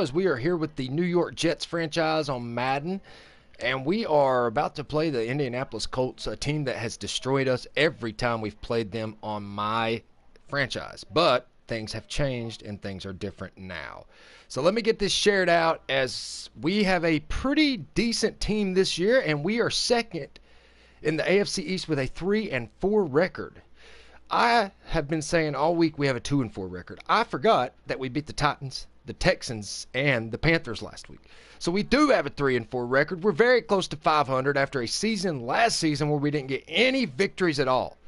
As we are here with the New York Jets franchise on Madden, and we are about to play the Indianapolis Colts, a team that has destroyed us every time we've played them on my franchise. But things have changed and things are different now. So let me get this shared out, as we have a pretty decent team this year, and we are second in the AFC East with a 3-4 record. I have been saying all week we have a 2-4 record. I forgot that we beat the Titans, the Texans, and the Panthers last week. So we do have a 3-4 record. We're very close to 500 after a season last season where we didn't get any victories at all.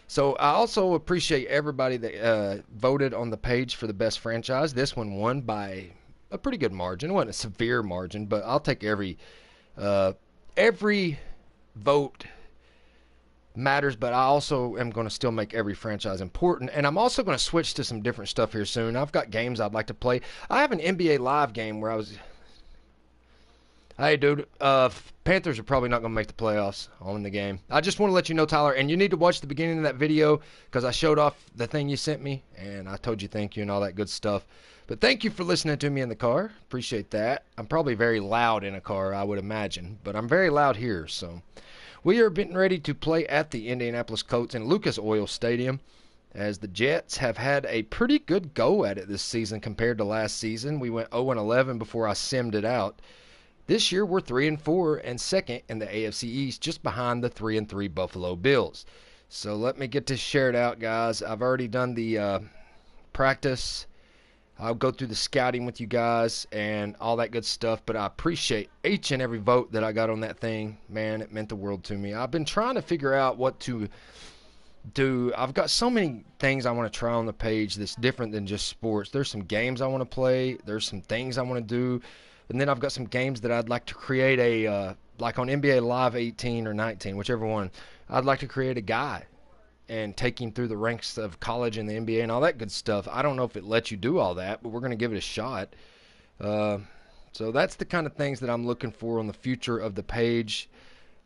So I also appreciate everybody that voted on the page for the best franchise. This one won by a pretty good margin. It wasn't a severe margin, but I'll take every vote matters, but I also am going to still make every franchise important, and I'm also going to switch to some different stuff here soon. I've got games I'd like to play. I have an NBA Live game where hey dude, Panthers are probably not going to make the playoffs on the game. I just want to let you know, Tyler, and you need to watch the beginning of that video because I showed off the thing you sent me, and I told you thank you and all that good stuff. But thank you for listening to me in the car. Appreciate that. I'm probably very loud in a car, I would imagine, but I'm very loud here, so we are getting ready to play at the Indianapolis Colts in Lucas Oil Stadium, as the Jets have had a pretty good go at it this season compared to last season. We went 0-11 before I simmed it out. This year we're 3-4 and second in the AFC East, just behind the 3-3 Buffalo Bills. So let me get this shared out, guys. I've already done the practice. I'll go through the scouting with you guys and all that good stuff, but I appreciate each and every vote that I got on that thing. Man, it meant the world to me. I've been trying to figure out what to do. I've got so many things I want to try on the page that's different than just sports. There's some games I want to play. There's some things I want to do. And then I've got some games that I'd like to create like on NBA Live 18 or 19, whichever one. I'd like to create a guy and take him through the ranks of college and the NBA and all that good stuff. I don't know if it lets you do all that, but we're going to give it a shot. So that's the kind of things that I'm looking for on the future of the page.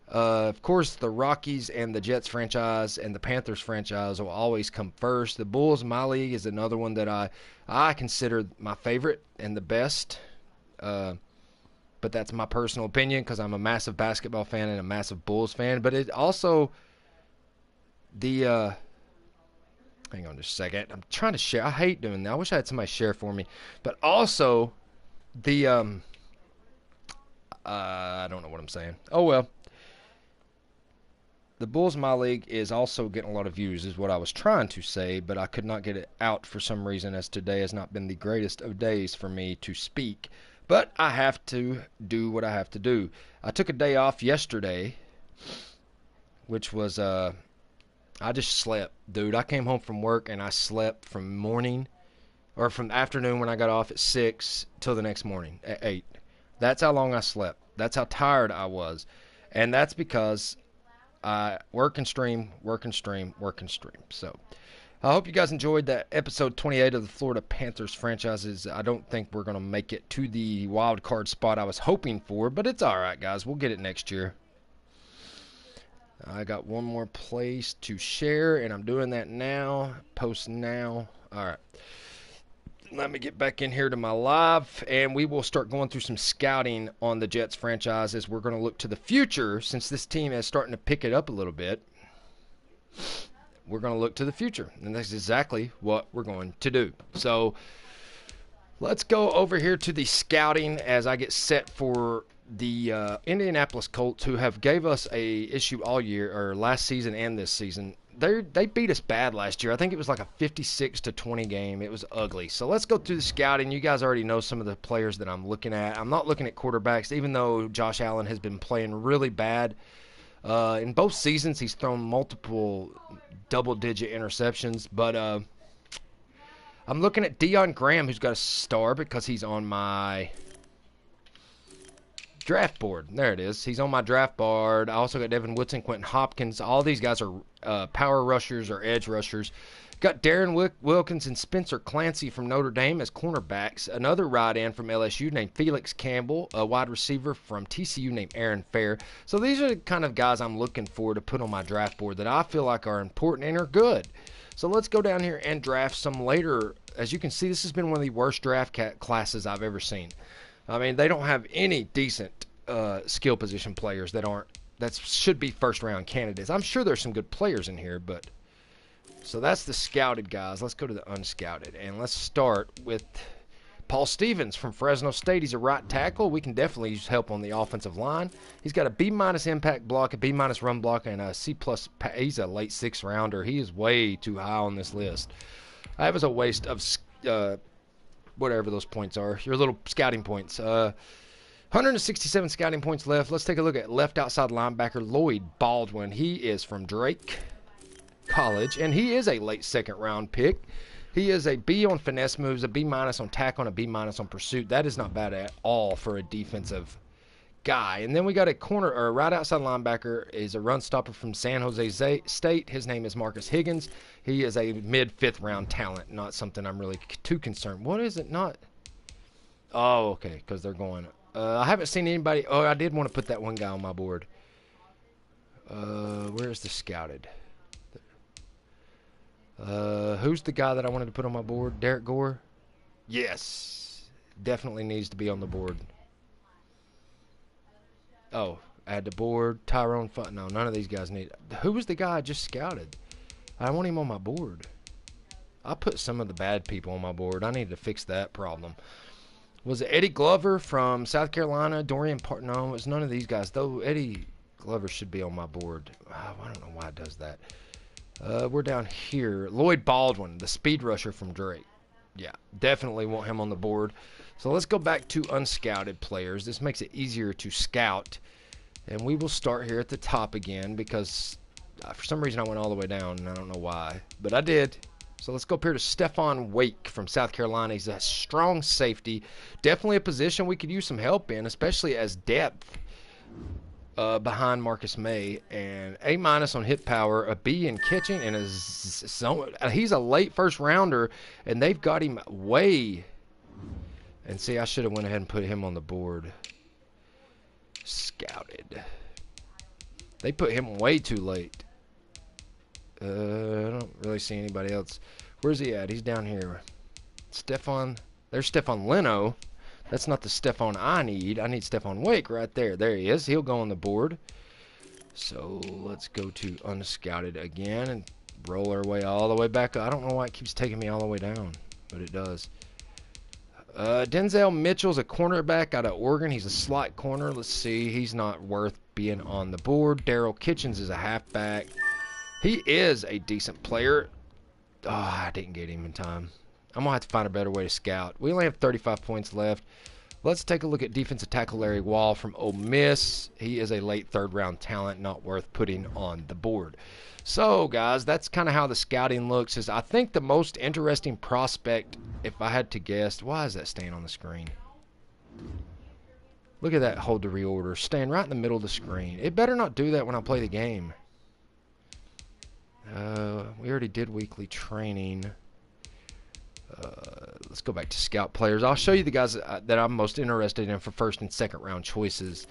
Of course, the Rockies and the Jets franchise and the Panthers franchise will always come first. The Bulls, my league, is another one that I consider my favorite and the best. But that's my personal opinion because I'm a massive basketball fan and a massive Bulls fan. But it also... hang on just a second. I'm trying to share. I hate doing that. I wish I had somebody share for me. But also, I don't know what I'm saying. Oh, well. The Bulls My League is also getting a lot of views, is what I was trying to say, but I could not get it out for some reason, as today has not been the greatest of days for me to speak. But I have to do what I have to do. I took a day off yesterday, which was... I just slept, dude. I came home from work and I slept from morning or from afternoon when I got off at 6 till the next morning at 8. That's how long I slept. That's how tired I was. And that's because I work and stream, work and stream, work and stream. So I hope you guys enjoyed that episode 28 of the Florida Panthers franchises. I don't think we're going to make it to the wild card spot I was hoping for, but it's all right, guys. We'll get it next year. I got one more place to share, and I'm doing that now. Post now. All right. Let me get back in here to my live, and we will start going through some scouting on the Jets franchise as we're going to look to the future. Since this team is starting to pick it up a little bit, we're going to look to the future, and that's exactly what we're going to do. So let's go over here to the scouting as I get set for the Indianapolis Colts, who have gave us a issue all year, or last season and this season. They beat us bad last year. I think it was like a 56-20 game. It was ugly. So let's go through the scouting. You guys already know some of the players that I'm looking at. I'm not looking at quarterbacks, even though Josh Allen has been playing really bad. In both seasons, he's thrown multiple double-digit interceptions. But I'm looking at Deion Graham, who's got a star because he's on my draft board. There it is. He's on my draft board. I also got Devin Woodson, Quentin Hopkins. All these guys are power rushers or edge rushers. Got Darren Wilkins and Spencer Clancy from Notre Dame as cornerbacks. Another right end from LSU named Felix Campbell. A wide receiver from TCU named Aaron Fair. So these are the kind of guys I'm looking for to put on my draft board that I feel like are important and are good. So let's go down here and draft some later. As you can see, this has been one of the worst draft classes I've ever seen. I mean, they don't have any decent skill position players that should be first round candidates. I'm sure there's some good players in here, but so that's the scouted guys. Let's go to the unscouted, and let's start with Paul Stevens from Fresno State. He's a right tackle. We can definitely use help on the offensive line. He's got a B- impact block, a B- run block, and a C+. He's a late 6th rounder. He is way too high on this list. That was a waste of whatever those points are, your little scouting points. 167 scouting points left. Let's take a look at left outside linebacker Lloyd Baldwin. He is from Drake College, and he is a late 2nd round pick. He is a B on finesse moves, a B- on tackle, and a B- on pursuit. That is not bad at all for a defensive guy. And then we got a corner or a right outside linebacker is a run stopper from San Jose State. His name is Marcus Higgins. He is a mid-5th round talent, not something I'm really too concerned. What is it not? Oh, okay, because they're going. I haven't seen anybody. Oh, I did want to put that one guy on my board. Where's the scouted? Who's the guy that I wanted to put on my board? Derek Gore? Yes. Definitely needs to be on the board. Oh, add to board. Tyrone Fun. No, none of these guys need. Who was the guy I just scouted? I want him on my board. I put some of the bad people on my board. I need to fix that problem. Was it Eddie Glover from South Carolina? Dorian Part? No, it's none of these guys. Though Eddie Glover should be on my board. Oh, I don't know why it does that. We're down here. Lloyd Baldwin, the speed rusher from Drake. Yeah, definitely want him on the board. So let's go back to unscouted players. This makes it easier to scout. And we will start here at the top again because for some reason I went all the way down, and I don't know why. But I did. So let's go up here to Stephon Wake from South Carolina. He's a strong safety. Definitely a position we could use some help in, especially as depth behind Marcus May. And A- on hit power, a B in catching, and he's a late 1st rounder, and they've got him way. And see, I should have went ahead and put him on the board. Scouted. They put him way too late. I don't really see anybody else. Where's he at? He's down here. Stephon. There's Stephon Leno. That's not the Stephon I need. I need Stephon Wake right there. There he is. He'll go on the board. So let's go to unscouted again and roll our way all the way back. I don't know why it keeps taking me all the way down, but it does. Denzel Mitchell's a cornerback out of Oregon. He's a slot corner. Let's see. He's not worth being on the board. Daryl Kitchens is a halfback. He is a decent player. Oh, I didn't get him in time. I'm going to have to find a better way to scout. We only have 35 points left. Let's take a look at defensive tackle Larry Wall from Ole Miss. He is a late 3rd round talent, not worth putting on the board. So, guys, that's kind of how the scouting looks. I think the most interesting prospect, if I had to guess, why is that staying on the screen? Look at that hold to reorder, staying right in the middle of the screen. It better not do that when I play the game. We already did weekly training. Let's go back to scout players. I'll show you the guys that I'm most interested in for 1st and 2nd round choices.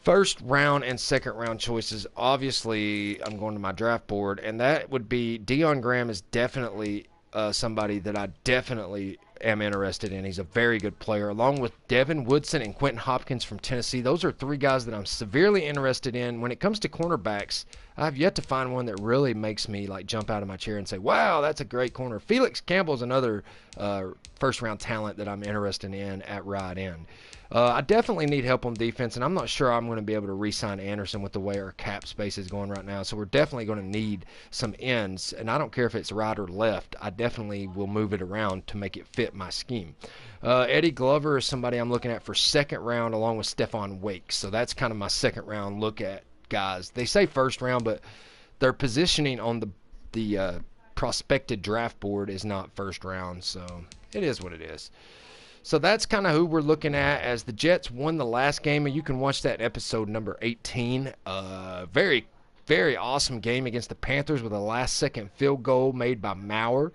1st round and 2nd round choices. Obviously, I'm going to my draft board, and that would be Deion Graham is definitely somebody that I definitely am interested in. He's a very good player, along with Devin Woodson and Quentin Hopkins from Tennessee. Those are 3 guys that I'm severely interested in. When it comes to cornerbacks, I've yet to find one that really makes me like jump out of my chair and say, wow, that's a great corner. Felix Campbell's another 1st round talent that I'm interested in at right end. I definitely need help on defense, and I'm not sure I'm going to be able to re-sign Anderson with the way our cap space is going right now. So we're definitely going to need some ends, and I don't care if it's right or left. I definitely will move it around to make it fit my scheme. Eddie Glover is somebody I'm looking at for 2nd round along with Stephon Wake. So that's kind of my 2nd round look at guys. They say 1st round, but their positioning on the prospected draft board is not 1st round. So it is what it is. So that's kind of who we're looking at as the Jets won the last game, and you can watch that in episode number 18. Very, very awesome game against the Panthers with a last-second field goal made by Maurer.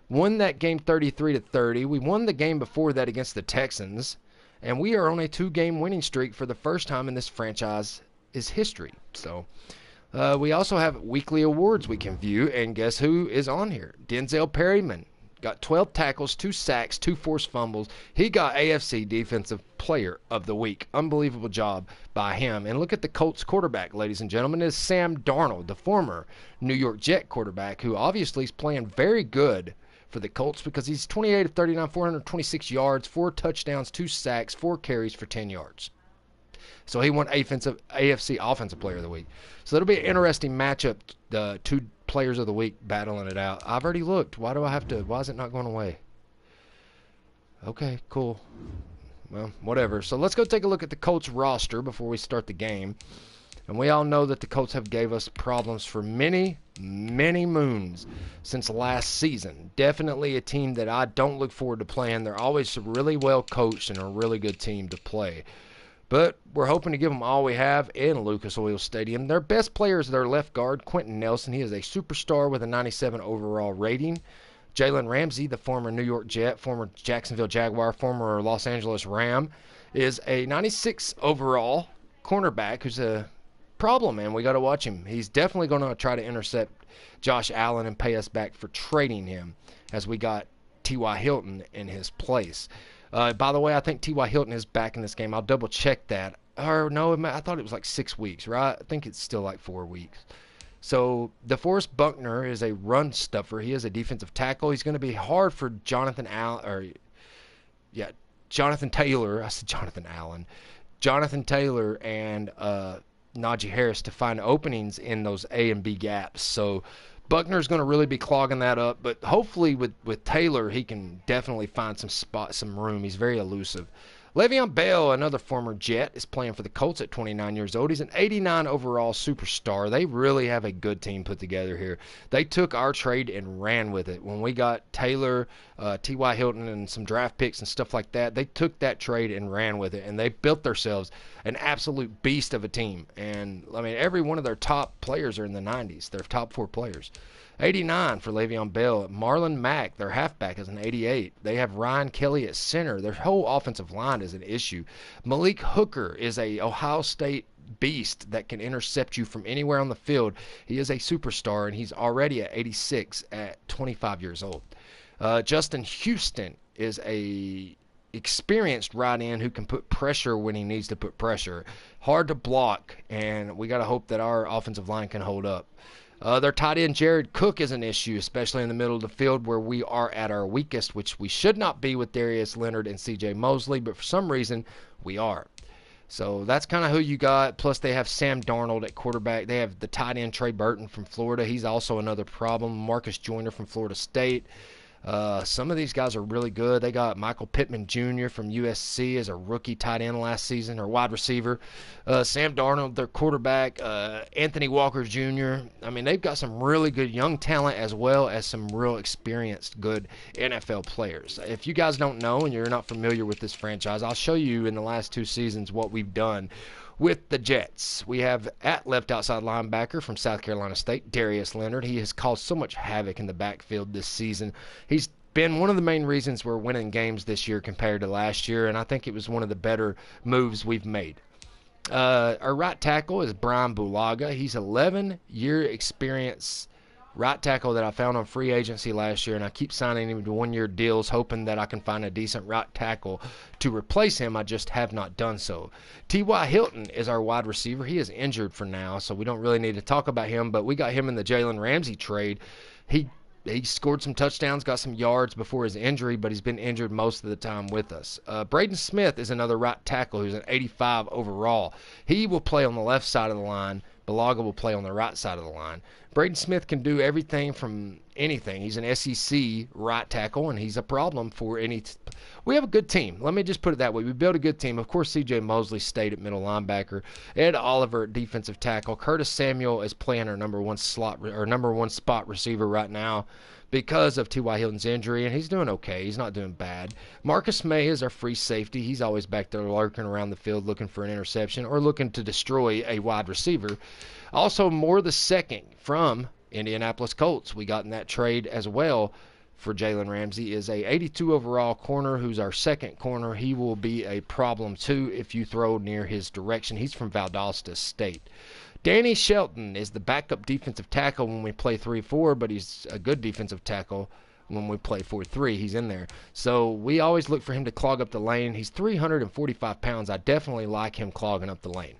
Won that game 33-30. We won the game before that against the Texans, and we are on a 2-game winning streak for the first time in this franchise's history. So We also have weekly awards we can view, and guess who is on here? Denzel Perryman. Got 12 tackles, 2 sacks, 2 forced fumbles. He got AFC Defensive Player of the Week. Unbelievable job by him. And look at the Colts quarterback, ladies and gentlemen, is Sam Darnold, the former New York Jet quarterback, who obviously is playing very good for the Colts because he's 28 of 39, 426 yards, 4 touchdowns, 2 sacks, 4 carries for 10 yards. So he won AFC Offensive Player of the Week. So it'll be an interesting matchup, the 2 Players of the Week battling it out. I've already looked. Why is it not going away? Okay, cool. Well, whatever. So let's go take a look at the Colts roster before we start the game. And we all know that the Colts have gave us problems for many, many moons since last season. Definitely a team that I don't look forward to playing. They're always really well coached and a really good team to play. But we're hoping to give them all we have in Lucas Oil Stadium. Their best player is their left guard, Quentin Nelson. He is a superstar with a 97 overall rating. Jalen Ramsey, the former New York Jet, former Jacksonville Jaguar, former Los Angeles Ram, is a 96 overall cornerback who's a problem, man. We got to watch him. He's definitely going to try to intercept Josh Allen and pay us back for trading him, as we got T.Y. Hilton in his place. By the way, I think T.Y. Hilton is back in this game. I'll double check that. Or no, I thought it was like 6 weeks, right? I think it's still like 4 weeks. So DeForest Buckner is a run stuffer. He is a defensive tackle. He's going to be hard for Jonathan Taylor. I said Jonathan Allen. Jonathan Taylor and Najee Harris to find openings in those A and B gaps. So Buckner's going to really be clogging that up, but hopefully with Taylor, he can definitely find some room. He's very elusive. Le'Veon Bell, another former Jet, is playing for the Colts at 29 years old. He's an 89 overall superstar. They really have a good team put together here. They took our trade and ran with it. When we got Taylor, T.Y. Hilton, and some draft picks and stuff like that, they took that trade and ran with it, and they built themselves an absolute beast of a team. And, I mean, every one of their top players are in the 90s. Their top 4 players. 89 for Le'Veon Bell. Marlon Mack, their halfback, is an 88. They have Ryan Kelly at center. Their whole offensive line is an issue. Malik Hooker is a Ohio State beast that can intercept you from anywhere on the field. He is a superstar, and he's already at 86 at 25 years old. Justin Houston is a experienced right end who can put pressure when he needs to put pressure. Hard to block, and we got to hope that our offensive line can hold up. Their tight end Jared Cook is an issue, especially in the middle of the field where we are at our weakest, which we should not be with Darius Leonard and C.J. Mosley, but for some reason we are. So that's kind of who you got. Plus they have Sam Darnold at quarterback. They have the tight end Trey Burton from Florida. He's also another problem. Marcus Joyner from Florida State. Some of these guys are really good. They got Michael Pittman Jr. from USC as a rookie tight end last season, or wide receiver. Sam Darnold, their quarterback. Anthony Walker Jr. I mean, they've got some really good young talent as well as some real experienced, good NFL players. If you guys don't know and you're not familiar with this franchise, I'll show you in the last 2 seasons what we've done with the Jets. We have at left outside linebacker from South Carolina State, Darius Leonard. He has caused so much havoc in the backfield this season. He's been one of the main reasons we're winning games this year compared to last year, and I think it was one of the better moves we've made. Our right tackle is Brian Bulaga. He's 11-year experience right tackle that I found on free agency last year, and I keep signing him to 1-year deals, hoping that I can find a decent right tackle to replace him. I just have not done so. T.Y. Hilton is our wide receiver. He is injured for now, so we don't really need to talk about him, but we got him in the Jalen Ramsey trade. He scored some touchdowns, got some yards before his injury, but he's been injured most of the time with us. Braden Smith is another right tackle who's an 85 overall. He will play on the left side of the line. Bulaga will play on the right side of the line. Braden Smith can do everything from anything. He's an SEC right tackle, and he's a problem for any we have a good team. Let me just put it that way. We built a good team. Of course, C.J. Mosley stayed at middle linebacker. Ed Oliver at defensive tackle. Curtis Samuel is playing our number one spot receiver right now because of T.Y. Hilton's injury, and he's doing okay. He's not doing bad. Marcus May is our free safety. He's always back there lurking around the field looking for an interception or looking to destroy a wide receiver. Also, Moore the second from Indianapolis Colts. We got in that trade as well for Jalen Ramsey is a 82 overall corner who's our second corner. He will be a problem too if you throw near his direction. He's from Valdosta State. Danny Shelton is the backup defensive tackle when we play 3-4, but he's a good defensive tackle when we play 4-3. He's in there. So we always look for him to clog up the lane. He's 345 pounds. I definitely like him clogging up the lane.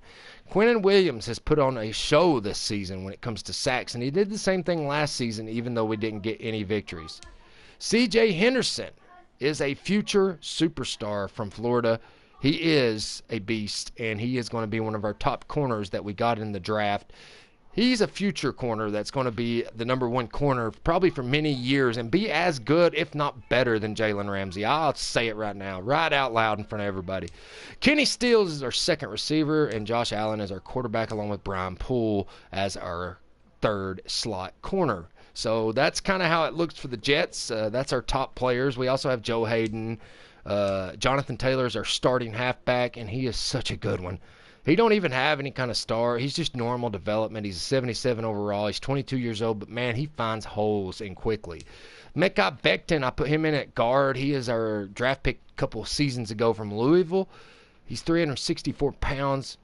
Quinnen Williams has put on a show this season when it comes to sacks, and he did the same thing last season even though we didn't get any victories. C.J. Henderson is a future superstar from Florida. He is a beast, and he is going to be one of our top corners that we got in the draft. He's a future corner that's going to be the #1 corner probably for many years and be as good, if not better, than Jalen Ramsey. I'll say it right now, right out loud in front of everybody. Kenny Stills is our second receiver, and Josh Allen is our quarterback, along with Brian Poole as our third slot corner. So that's kind of how it looks for the Jets. That's our top players. We also have Joe Hayden. Jonathan Taylor is our starting halfback, and he is such a good one. He don't even have any kind of star. He's just normal development. He's a 77 overall. He's 22 years old, but, man, he finds holes in quickly. Mekhi Becton, I put him in at guard. He is our draft pick a couple seasons ago from Louisville. He's 364 pounds.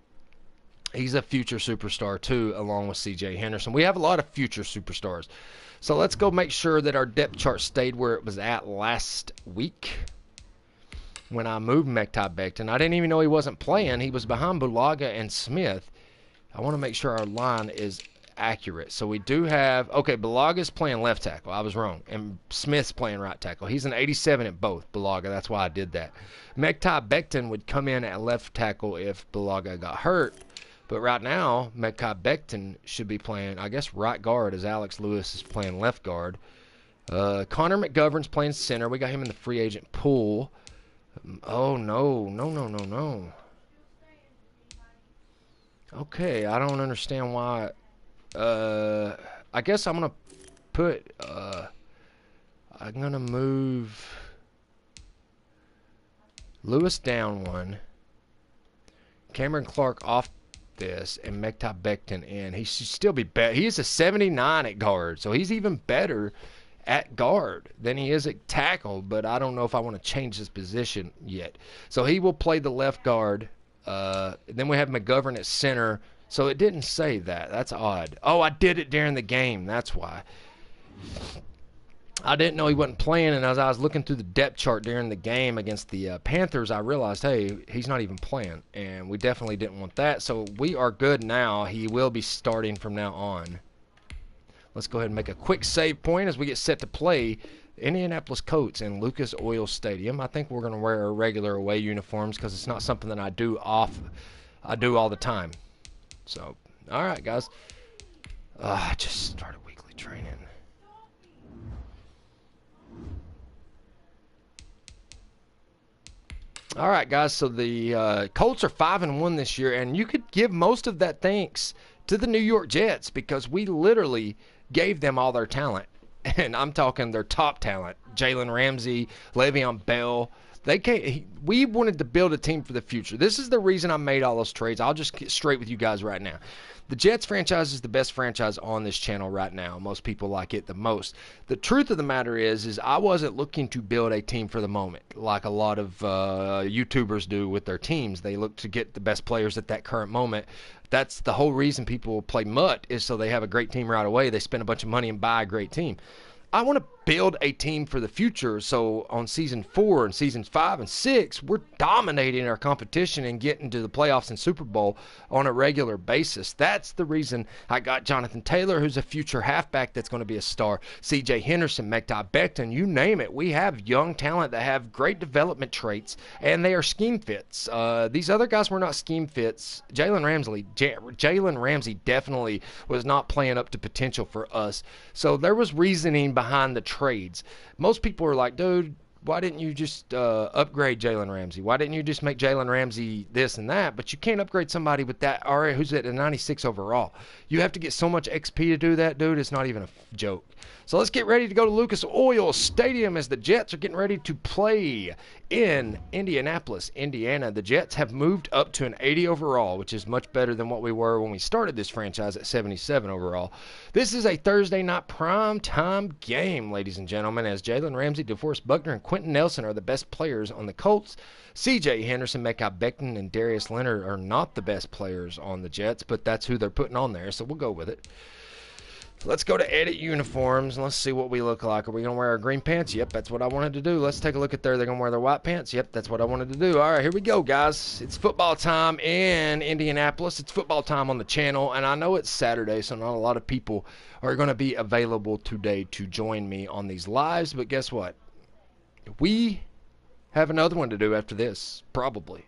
He's a future superstar, too, along with C.J. Henderson. We have a lot of future superstars. So let's go make sure that our depth chart stayed where it was at last week. When I moved Mekhi Becton, I didn't even know he wasn't playing. He was behind Bulaga and Smith. I want to make sure our line is accurate. So we do have, okay, Bulaga's playing left tackle. I was wrong. And Smith's playing right tackle. He's an 87 at both, Bulaga. That's why I did that. Mekhi Becton would come in at left tackle if Bulaga got hurt. But right now, Mekhi Becton should be playing, I guess, right guard, as Alex Lewis is playing left guard. Connor McGovern's playing center. We got him in the free agent pool. Oh, no. Okay, I don't understand why. I guess I'm going to put, I'm going to move Lewis down one, Cameron Clark off this, and Mekhi Becton in. He should still be better. He is a 79 at guard, so he's even better at guard than he is at tackle, but I don't know if I want to change his position yet. So he will play the left guard. Then we have McGovern at center. So it didn't say that. That's odd. Oh, I did it during the game. That's why. I didn't know he wasn't playing, and as I was looking through the depth chart during the game against the Panthers, I realized, hey, he's not even playing, and we definitely didn't want that. So we are good now. He will be starting from now on. Let's go ahead and make a quick save point as we get set to play Indianapolis Colts in Lucas Oil Stadium. I think we're going to wear our regular away uniforms because it's not something that I do all the time. So, all right, guys. I just started weekly training. All right, guys. So the Colts are 5-1 this year, and you could give most of that thanks to the New York Jets because we literally gave them all their talent. And I'm talking their top talent. Jalen Ramsey, Le'Veon Bell. We wanted to build a team for the future. This is the reason I made all those trades. I'll just get straight with you guys right now. The Jets franchise is the best franchise on this channel right now. Most people like it the most. The truth of the matter is I wasn't looking to build a team for the moment like a lot of YouTubers do with their teams. They look to get the best players at that current moment. That's the whole reason people play MUT is so they have a great team right away. They spend a bunch of money and buy a great team. I want to build a team for the future, so on Season 4 and Seasons 5 and 6, we're dominating our competition and getting to the playoffs and Super Bowl on a regular basis. That's the reason I got Jonathan Taylor, who's a future halfback that's going to be a star, C.J. Henderson, Mekhi Becton, you name it. We have young talent that have great development traits, and they are scheme fits. These other guys were not scheme fits. Jalen Ramsey definitely was not playing up to potential for us, so there was reasoning behind the trades. Most people are like, dude, why didn't you just upgrade Jalen Ramsey? Why didn't you just make Jalen Ramsey this and that? But you can't upgrade somebody with that, or who's at a 96 overall. You have to get so much XP to do that, dude. It's not even a joke. So let's get ready to go to Lucas Oil Stadium as the Jets are getting ready to play in Indianapolis, Indiana. The Jets have moved up to an 80 overall, which is much better than what we were when we started this franchise at 77 overall. This is a Thursday night prime time game, ladies and gentlemen, as Jalen Ramsey, DeForest Buckner, and Quentin Nelson are the best players on the Colts. C.J. Henderson, Mekhi Becton, and Darius Leonard are not the best players on the Jets, but that's who they're putting on there, so we'll go with it. Let's go to edit uniforms, and let's see what we look like. Are we going to wear our green pants? Yep, that's what I wanted to do. Let's take a look at there. They're going to wear their white pants? Yep, that's what I wanted to do. All right, here we go, guys. It's football time in Indianapolis. It's football time on the channel, and I know it's Saturday, so not a lot of people are going to be available today to join me on these lives, but guess what? We have another one to do after this, probably.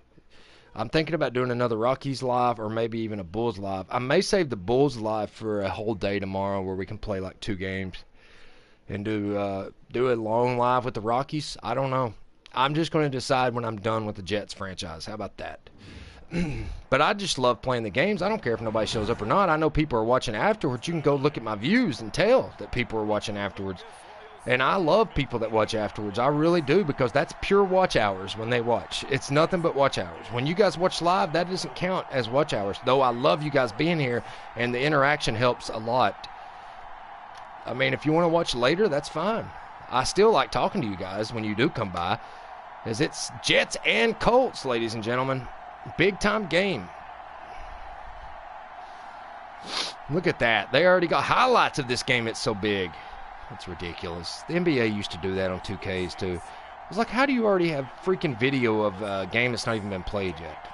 I'm thinking about doing another Rockies live or maybe even a Bulls live. I may save the Bulls live for a whole day tomorrow where we can play like 2 games and do a long live with the Rockies. I don't know. I'm just going to decide when I'm done with the Jets franchise. How about that? But I just love playing the games. I don't care if nobody shows up or not. I know people are watching afterwards. You can go look at my views and tell that people are watching afterwards. And I love people that watch afterwards. I really do, because that's pure watch hours when they watch. It's nothing but watch hours. When you guys watch live, that doesn't count as watch hours. Though I love you guys being here, and the interaction helps a lot. I mean, if you want to watch later, that's fine. I still like talking to you guys when you do come by, as it's Jets and Colts, ladies and gentlemen. Big-time game. Look at that. They already got highlights of this game. It's so big. It's ridiculous. The NBA used to do that on 2Ks too. It's like, how do you already have freaking video of a game that's not even been played yet?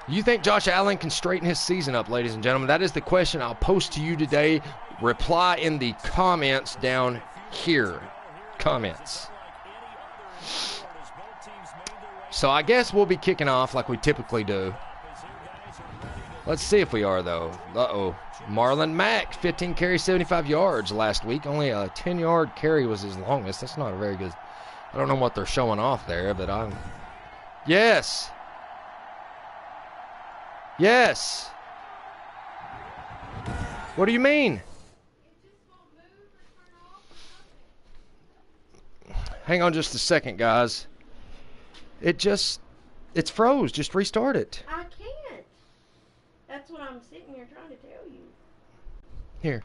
You think Josh Allen can straighten his season up, ladies and gentlemen? That is the question I'll post to you today. Reply in the comments down here. Comments. So I guess we'll be kicking off like we typically do. Let's see if we are, though. Uh-oh. Marlon Mack, 15 carries, 75 yards last week. Only a 10-yard carry was his longest. That's not a very good... I don't know what they're showing off there, but I'm... Yes! Yes! What do you mean? Hang on just a second, guys. It's froze. Just restart it. I can't. That's what I'm sitting here trying to tell you. Here.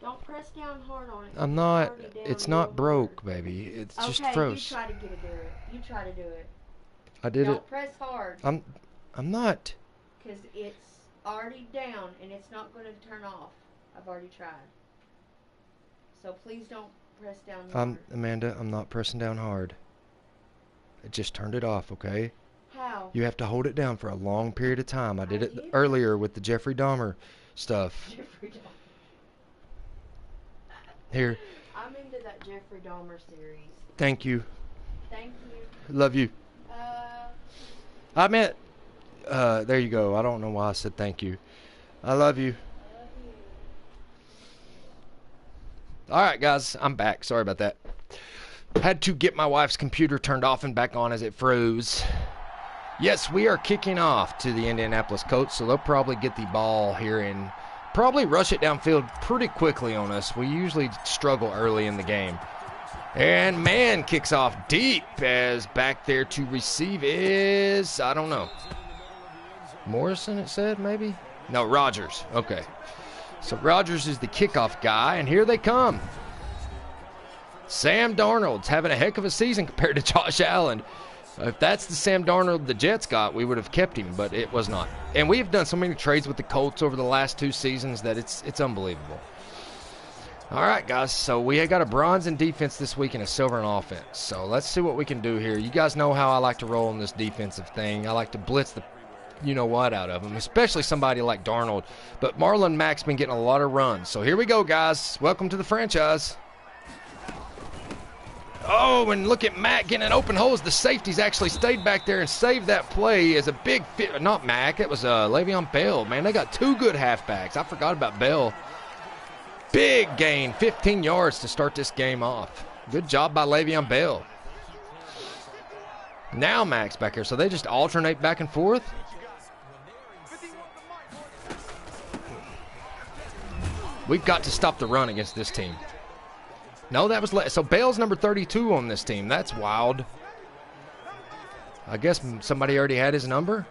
Don't press down hard on it. I'm not. It's not broke, baby. It's just froze. Okay, you try to do it. You try to do it. I did it. Don't press hard. I'm not. Because it's already down and it's not going to turn off. I've already tried. So please don't press down hard. Amanda, I'm not pressing down hard. I just turned it off, okay? How? You have to hold it down for a long period of time. I did it earlier with the Jeffrey Dahmer stuff. Jeffrey Dahmer. Here. I'm into that Jeffrey Dahmer series. Thank you. Thank you. Love you. I meant, there you go. I don't know why I said thank you. I love you. All right, guys. I'm back. Sorry about that. Had to get my wife's computer turned off and back on as it froze. Yes, we are kicking off to the Indianapolis Colts, so they'll probably get the ball here and probably rush it downfield pretty quickly on us. We usually struggle early in the game. And man kicks off deep, as back there to receive is, I don't know. Morrison, it said, maybe? No, Rodgers. Okay. So Rodgers is the kickoff guy, and here they come. Sam Darnold's having a heck of a season compared to Josh Allen. If that's the Sam Darnold the Jets got, we would have kept him, but it was not. And we've done so many trades with the Colts over the last 2 seasons that it's unbelievable. All right, guys, so we got a bronze in defense this week and a silver in offense. So let's see what we can do here. You guys know how I like to roll in this defensive thing. I like to blitz the you-know-what out of them, especially somebody like Darnold. But Marlon Mack's been getting a lot of runs. So here we go, guys. Welcome to the franchise. Oh, and look at Mack getting an open hole. The safeties actually stayed back there and saved that play as a big fit. Not Mack, it was Le'Veon Bell. Man, they got 2 good halfbacks. I forgot about Bell. Big gain, 15 yards to start this game off. Good job by Le'Veon Bell. Now Mack's back here, so they just alternate back and forth. We've got to stop the run against this team. No, that was so Bale's number 32 on this team. That's wild. I guess somebody already had his number.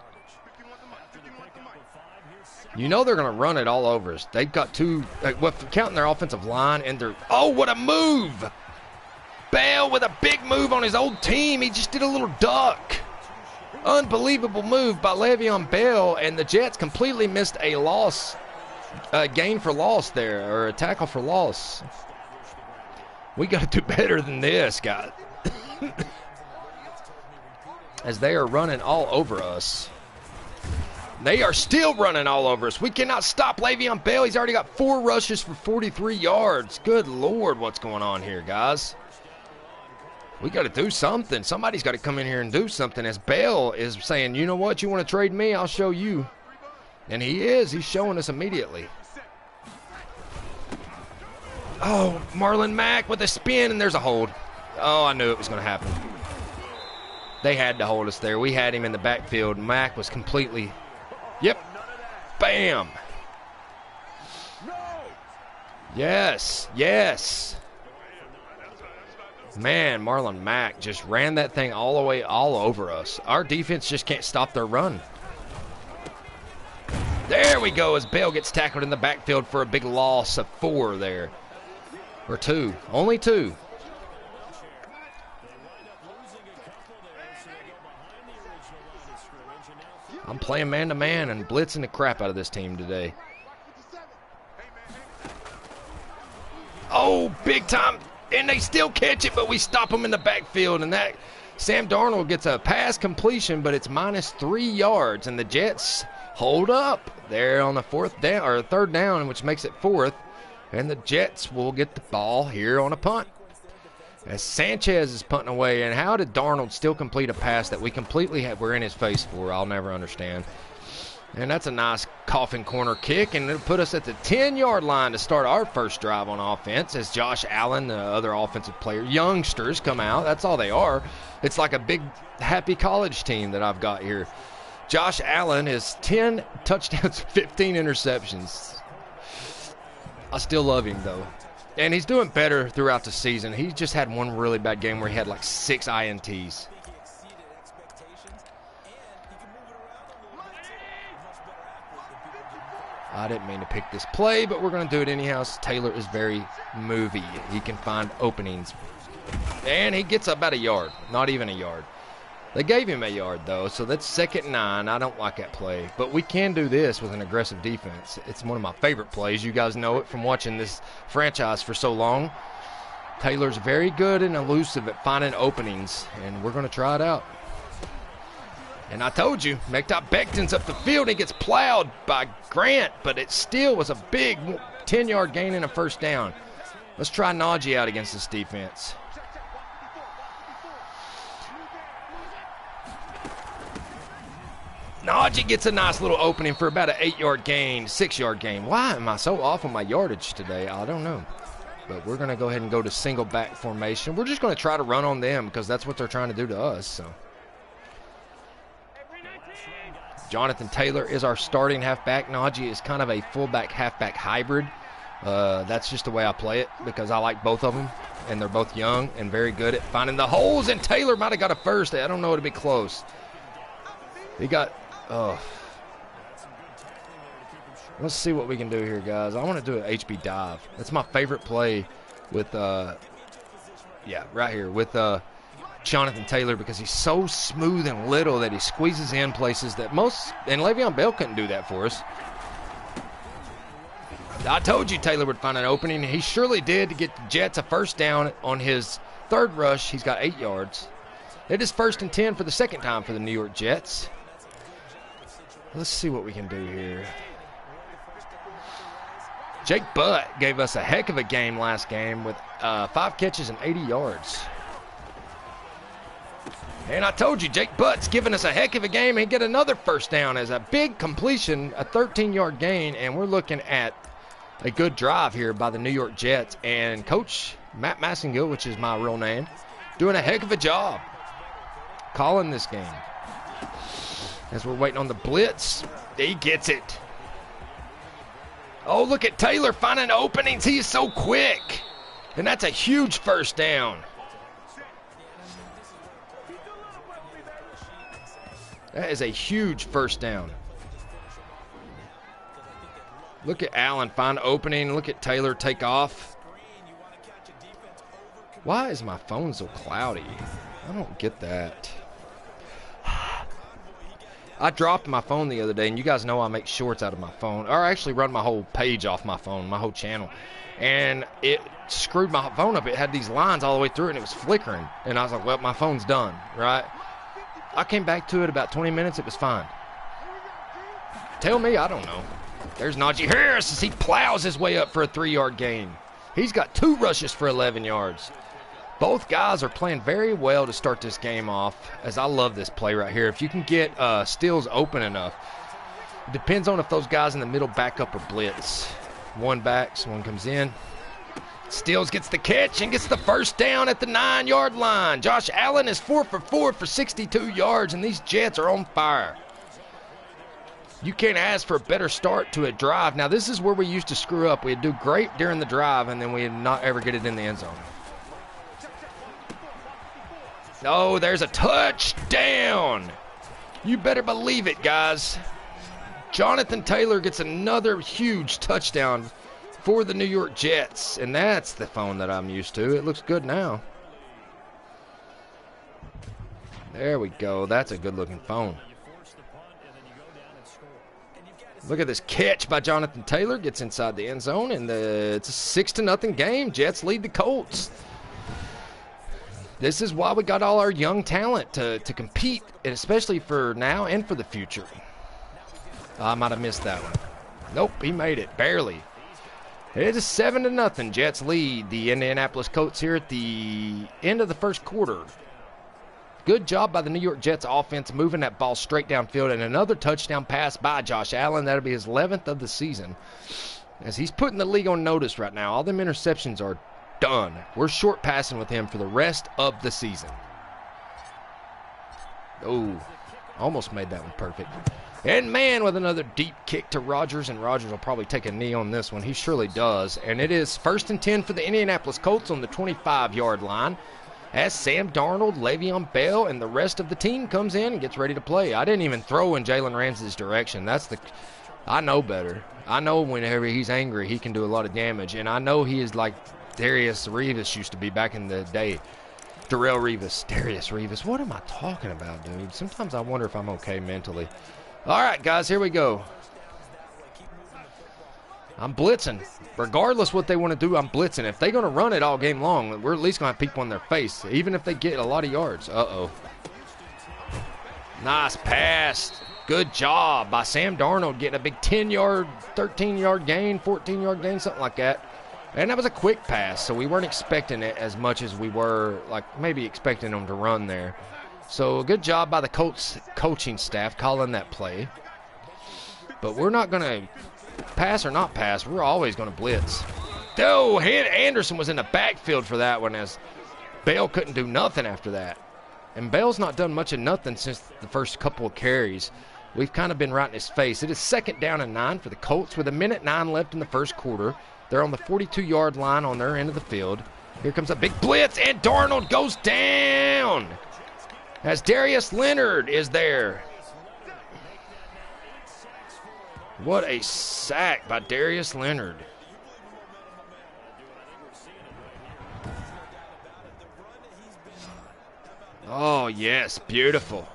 You know they're going to run it all over us. They've got two, well, counting their offensive line and their, oh, what a move. Bale with a big move on his old team. He just did a little duck. Unbelievable move by Le'Veon Bell, and the Jets completely missed a loss, a gain for loss there, or a tackle for loss. We got to do better than this, guys. As they are running all over us. They are still running all over us. We cannot stop Le'Veon Bell. He's already got 4 rushes for 43 yards. Good Lord, what's going on here, guys? We got to do something. Somebody's got to come in here and do something. As Bell is saying, you know what, you want to trade me? I'll show you. And he is. He's showing us immediately. Oh, Marlon Mack with a spin, and there's a hold. Oh, I knew it was going to happen. They had to hold us there. We had him in the backfield. Mack was completely... Yep. Bam. Yes. Yes. Man, Marlon Mack just ran that thing all the way all over us. Our defense just can't stop their run. There we go as Bell gets tackled in the backfield for a big loss of 4 there. Or 2. Only 2. I'm playing man-to-man and blitzing the crap out of this team today. Oh, big time. And they still catch it, but we stop them in the backfield. And that Sam Darnold gets a pass completion, but it's -3 yards. And the Jets hold up there on the 4th down, or 3rd down, which makes it 4th. And the Jets will get the ball here on a punt. As Sanchez is punting away, and how did Darnold still complete a pass that we completely were in his face for? I'll never understand. And that's a nice coffin corner kick, and it'll put us at the 10-yard line to start our first drive on offense as Josh Allen, the other offensive player, youngsters come out. That's all they are. It's like a big, happy college team that I've got here. Josh Allen is 10 touchdowns, 15 interceptions. I still love him, though. And he's doing better throughout the season. He just had one really bad game where he had like 6 INTs. I didn't mean to pick this play, but we're going to do it anyhow. Taylor is very movie. He can find openings. And he gets about a yard. Not even a yard. They gave him a yard, though, so that's 2nd and 9. I don't like that play. But we can do this with an aggressive defense. It's one of my favorite plays. You guys know it from watching this franchise for so long. Taylor's very good and elusive at finding openings, and we're going to try it out. And I told you, Mekhi Becton's up the field. He gets plowed by Grant, but it still was a big 10-yard gain and a 1st down. Let's try Najee out against this defense. Najee gets a nice little opening for about an 8-yard gain, 6-yard gain. Why am I so off on my yardage today? I don't know. But we're going to go ahead and go to single back formation. We're just going to try to run on them because that's what they're trying to do to us. So, Jonathan Taylor is our starting halfback. Najee is kind of a fullback halfback hybrid. That's just the way I play it because I like both of them. And they're both young and very good at finding the holes. And Taylor might have got a first. I don't know. It'll be close. He got... Oh. Let's see what we can do here, guys. I want to do an HB dive. That's my favorite play with, yeah, right here with Jonathan Taylor because he's so smooth and little that he squeezes in places that most, and Le'Veon Bell couldn't do that for us. I told you Taylor would find an opening, and he surely did to get the Jets a 1st down on his 3rd rush. He's got 8 yards. It is 1st and 10 for the 2nd time for the New York Jets. Let's see what we can do here. Jake Butt gave us a heck of a game last game with 5 catches and 80 yards. And I told you, Jake Butt's giving us a heck of a game. He get another 1st down as a big completion, a 13-yard gain, and we're looking at a good drive here by the New York Jets. And Coach Matt Massengill, which is my real name, doing a heck of a job calling this game. As we're waiting on the blitz, he gets it. Oh, look at Taylor finding openings. He is so quick. And that's a huge first down. That is a huge first down. Look at Allen find opening. Look at Taylor take off. Why is my phone so cloudy? I don't get that. I dropped my phone the other day, and you guys know I make shorts out of my phone. Or I actually run my whole page off my phone, my whole channel. And it screwed my phone up. It had these lines all the way through it, and it was flickering. And I was like, well, my phone's done, right? I came back to it about 20 minutes. It was fine. Tell me, I don't know. There's Najee Harris as he plows his way up for a 3-yard gain. He's got 2 rushes for 11 yards. Both guys are playing very well to start this game off, as I love this play right here. If you can get Stills open enough, it depends on if those guys in the middle back up or blitz. One backs, one comes in. Stills gets the catch and gets the first down at the 9-yard line. Josh Allen is 4 for 4 for 62 yards, and these Jets are on fire. You can't ask for a better start to a drive. Now, this is where we used to screw up. We'd do great during the drive, and then we'd not ever get it in the end zone. Oh, there's a touchdown. You better believe it, guys. Jonathan Taylor gets another huge touchdown for the New York Jets, and that's the phone that I'm used to. It looks good now. There we go. That's a good-looking phone. Look at this catch by Jonathan Taylor. Gets inside the end zone, and it's a 6-0 game. Jets lead the Colts. This is why we got all our young talent to compete, and especially for now and for the future. I might have missed that one. Nope, he made it, barely. It is 7-0. Jets lead the Indianapolis Colts here at the end of the first quarter. Good job by the New York Jets offense moving that ball straight downfield, and another touchdown pass by Josh Allen. That'll be his 11th of the season, as he's putting the league on notice right now. All them interceptions are done. We're short passing with him for the rest of the season. Oh, almost made that one perfect. And man, with another deep kick to Rodgers, and Rodgers will probably take a knee on this one. He surely does. And it is 1st and 10 for the Indianapolis Colts on the 25-yard line, as Sam Darnold, Le'Veon Bell, and the rest of the team comes in and gets ready to play. I didn't even throw in Jalen Ramsey's direction. I know better. I know whenever he's angry, he can do a lot of damage. And I know he is like Darius Revis used to be back in the day. Darius Revis. What am I talking about, dude? Sometimes I wonder if I'm okay mentally. All right, guys, here we go. I'm blitzing. Regardless what they want to do, I'm blitzing. If they're going to run it all game long, we're at least going to have people in their face, even if they get a lot of yards. Uh-oh. Nice pass. Good job by Sam Darnold getting a big 10-yard, 13-yard gain, 14-yard gain, something like that. And that was a quick pass, so we weren't expecting it as much as we were, like, maybe expecting them to run there. So good job by the Colts coaching staff calling that play. But we're not going to pass or not pass. We're always going to blitz. Oh, Anderson was in the backfield for that one, as Bell couldn't do nothing after that. And Bell's not done much of nothing since the first couple of carries. We've kind of been right in his face. It is 2nd down and 9 for the Colts with 1:09 left in the first quarter. They're on the 42-yard line on their end of the field. Here comes a big blitz, and Darnold goes down as Darius Leonard is there. What a sack by Darius Leonard. Oh, yes, beautiful.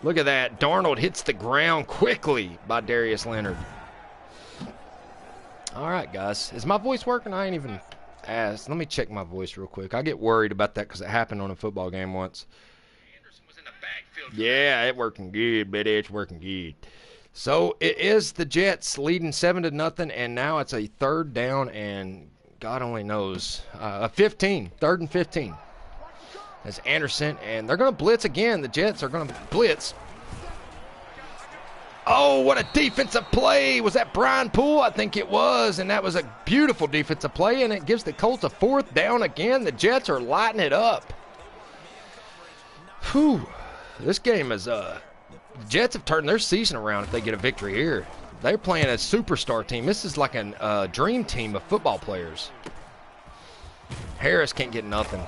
Look at that. Darnold hits the ground quickly by Darius Leonard. All right, guys. Is my voice working? I ain't even asked. Let me check my voice real quick. I get worried about that because it happened on a football game once. Anderson was in the backfield. Yeah, it's working good, buddy. It's working good. So it is the Jets leading 7-0, and now it's a 3rd down and God only knows. 3rd and 15. That's Anderson, and they're going to blitz again. The Jets are going to blitz. Oh, what a defensive play. Was that Brian Poole? I think it was, and that was a beautiful defensive play, and it gives the Colts a 4th down again. The Jets are lighting it up. Whew. This game is, the Jets have turned their season around if they get a victory here. They're playing a superstar team. This is like a dream team of football players. Harris can't get nothing.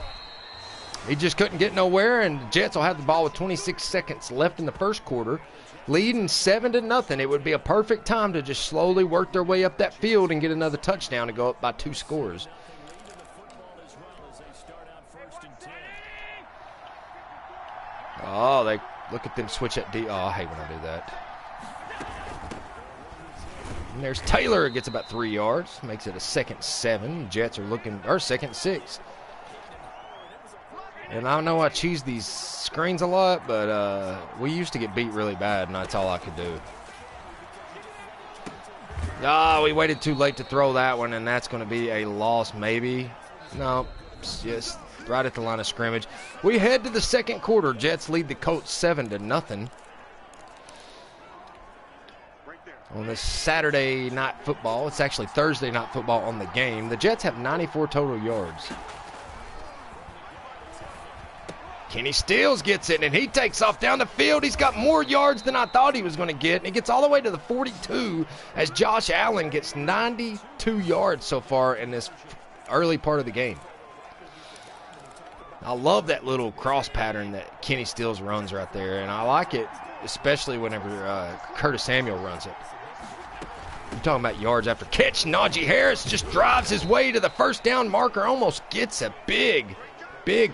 He just couldn't get nowhere, and the Jets will have the ball with 26 seconds left in the first quarter, leading 7-0. It would be a perfect time to just slowly work their way up that field and get another touchdown to go up by 2 scores. Oh, they look at them switch at D. Oh, I hate when I do that. And there's Taylor, gets about 3 yards, makes it a 2nd 7. Jets are looking, or 2nd 6. And I know I cheese these screens a lot, but we used to get beat really bad, and that's all I could do. Oh, we waited too late to throw that one, and that's going to be a loss maybe. No, just right at the line of scrimmage. We head to the second quarter. Jets lead the Colts 7-0. On this Saturday night football, it's actually Thursday night football on the game. The Jets have 94 total yards. Kenny Stills gets it, and he takes off down the field. He's got more yards than I thought he was going to get, and he gets all the way to the 42 as Josh Allen gets 92 yards so far in this early part of the game. I love that little cross pattern that Kenny Stills runs right there, and I like it, especially whenever Curtis Samuel runs it. You're talking about yards after catch. Najee Harris just drives his way to the first down marker, almost gets a big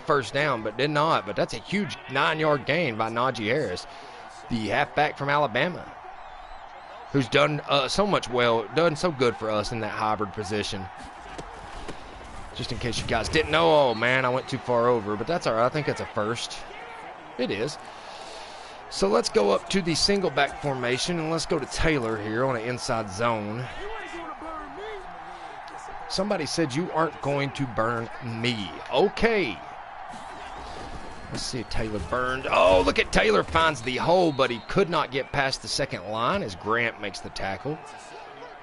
first down, but did not. But that's a huge 9-yard gain by Najee Harris, the halfback from Alabama, who's done done so good for us in that hybrid position. Just in case you guys didn't know, oh man, I went too far over, but that's all right. I think that's a first. It is. So let's go up to the single back formation, and let's go to Taylor here on an inside zone. Somebody said you aren't going to burn me. Okay. Let's see if Taylor burned. Oh, look at Taylor finds the hole, but he could not get past the second line as Grant makes the tackle.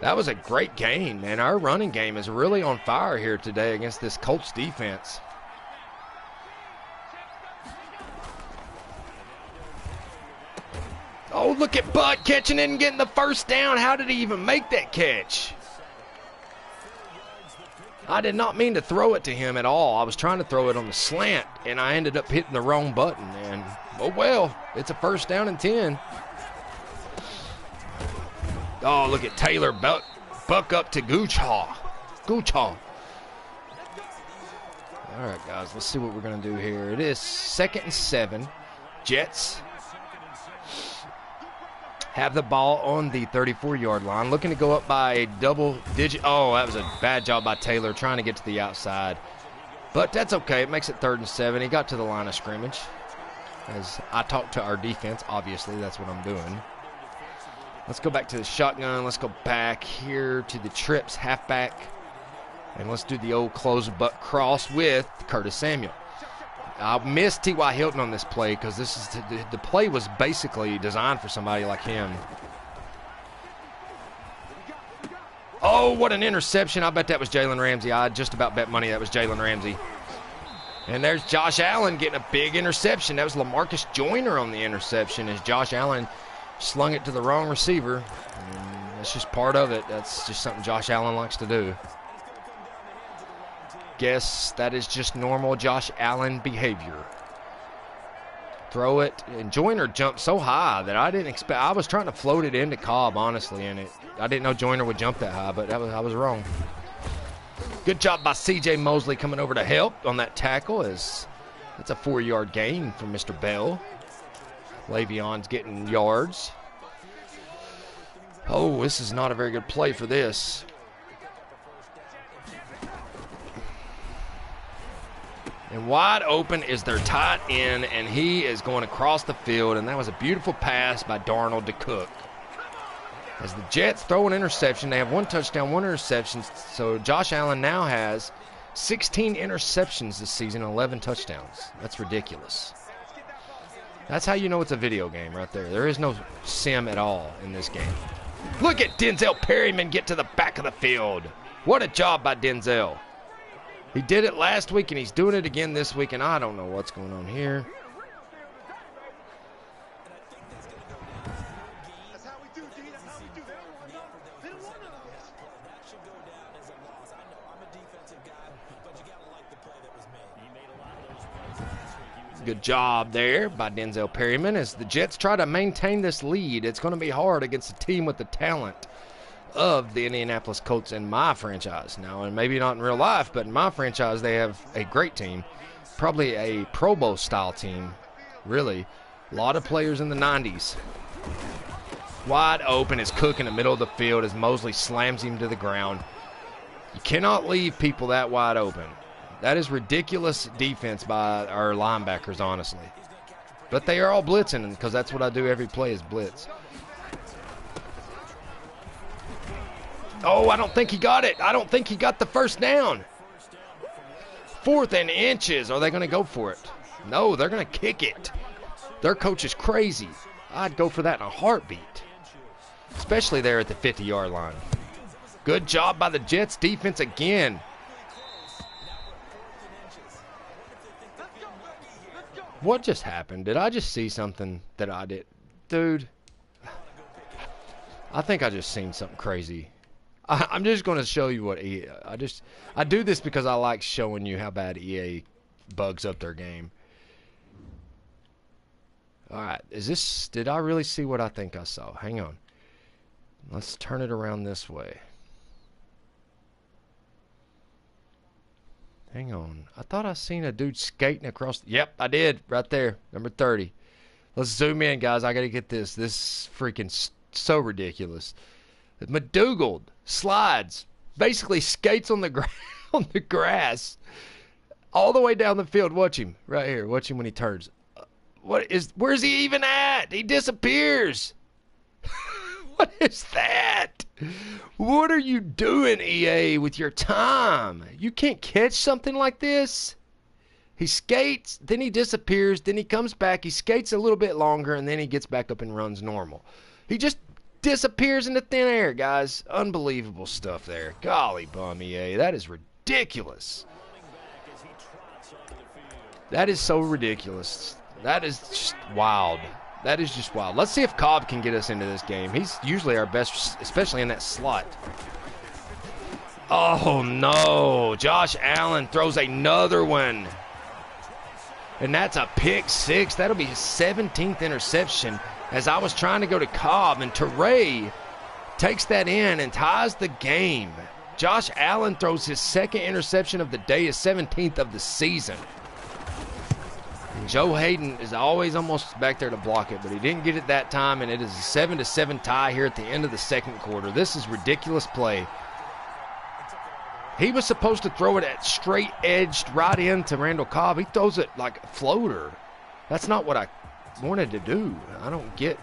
That was a great gain, man. Our running game is really on fire here today against this Colts defense. Oh, look at Butt catching it and getting the first down. How did he even make that catch? I did not mean to throw it to him at all. I was trying to throw it on the slant, and I ended up hitting the wrong button. And, oh, well, it's a first down and 10. Oh, look at Taylor buck up to Goochaw. All right, guys, let's see what we're going to do here. It is 2nd 7. Jets have the ball on the 34-yard line, looking to go up by a double-digit. Oh, that was a bad job by Taylor trying to get to the outside. But that's okay. It makes it 3rd and 7. He got to the line of scrimmage. As I talked to our defense, obviously, that's what I'm doing. Let's go back to the shotgun. Let's go back here to the trips halfback. And let's do the old close butt cross with Curtis Samuel. I missed T.Y. Hilton on this play because the play was basically designed for somebody like him. Oh, what an interception. I bet that was Jalen Ramsey. I just about bet money that was Jalen Ramsey. And there's Josh Allen getting a big interception. That was LaMarcus Joyner on the interception as Josh Allen slung it to the wrong receiver. And that's just part of it. That's just something Josh Allen likes to do. Guess that is just normal Josh Allen behavior. Throw it, and Joyner jumped so high that I didn't expect. I was trying to float it into Cobb, honestly, and I didn't know Joyner would jump that high, but I was wrong. Good job by C.J. Mosley coming over to help on that tackle. It's a 4-yard gain from Mr. Bell. Le'Veon's getting yards. Oh, this is not a very good play for this. And wide open is their tight end, and he is going across the field, and that was a beautiful pass by Darnold to Cook. As the Jets throw an interception, they have 1 touchdown, 1 interception, so Josh Allen now has 16 interceptions this season, 11 touchdowns. That's ridiculous. That's how you know it's a video game right there. There is no sim at all in this game. Look at Denzel Perryman get to the back of the field. What a job by Denzel. He did it last week, and he's doing it again this week, and I don't know what's going on here. Good job there by Denzel Perryman as the Jets try to maintain this lead. It's going to be hard against a team with the talent of the Indianapolis Colts in my franchise. Now, and maybe not in real life, but in my franchise, they have a great team. Probably a Pro Bowl style team, really. A lot of players in the 90s. Wide open is Cook in the middle of the field as Mosley slams him to the ground. You cannot leave people that wide open. That is ridiculous defense by our linebackers, honestly. But they are all blitzing because that's what I do every play is blitz. Oh, I don't think he got it. I don't think he got the first down. 4th and inches. Are they going to go for it? No, they're going to kick it. Their coach is crazy. I'd go for that in a heartbeat. Especially there at the 50-yard line. Good job by the Jets defense again. What just happened? Did I just see something that I did? Dude, I think I just seen something crazy. I'm just going to show you what EA... I do this because I like showing you how bad EA bugs up their game. Alright, did I really see what I think I saw? Hang on. Let's turn it around this way. Hang on. I thought I seen a dude skating across. Yep, I did. Right there. Number 30. Let's zoom in, guys. I got to get this. This is freaking so ridiculous. McDougal slides. Basically skates on the on the grass. All the way down the field. Watch him. Right here. Watch him when he turns. Where's he even at? He disappears. What is that? What are you doing, EA, with your time? You can't catch something like this. He skates, then he disappears, then he comes back, he skates a little bit longer, and then he gets back up and runs normal. He just disappears into thin air, guys. Unbelievable stuff there. Golly bum, EA. That is ridiculous. That is so ridiculous. That is just wild. That is just wild. Let's see if Cobb can get us into this game. He's usually our best, especially in that slot. Oh, no. Josh Allen throws another one. And that's a pick 6. That'll be his 17th interception as I was trying to go to Cobb. And Teray takes that in and ties the game. Josh Allen throws his 2nd interception of the day, his 17th of the season. Joe Hayden is always almost back there to block it, but he didn't get it that time, and it is a 7-7 tie here at the end of the 2nd quarter. This is ridiculous play. He was supposed to throw it at straight edged right into Randall Cobb. He throws it like a floater. That's not what I wanted to do. I don't get.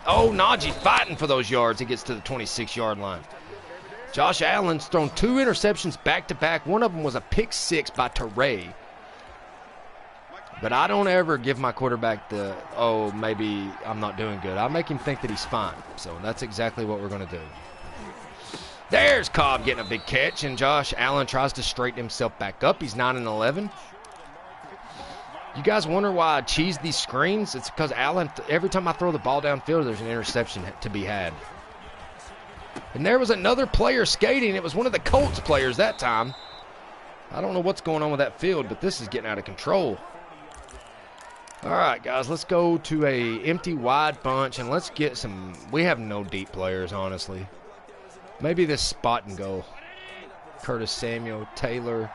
Oh, Najee fighting for those yards. He gets to the 26-yard line. Josh Allen's thrown 2 interceptions back-to-back. One of them was a pick 6 by Teray. But I don't ever give my quarterback the, oh, maybe I'm not doing good. I make him think that he's fine. So that's exactly what we're going to do. There's Cobb getting a big catch, and Josh Allen tries to straighten himself back up. He's 9-11. You guys wonder why I cheese these screens? It's because Allen, every time I throw the ball downfield, there's an interception to be had. And there was another player skating. It was one of the Colts players that time. I don't know what's going on with that field, but this is getting out of control. All right, guys, let's go to a empty wide bunch, and let's get some. We have no deep players, honestly. Maybe this spot and go. Curtis Samuel, Taylor,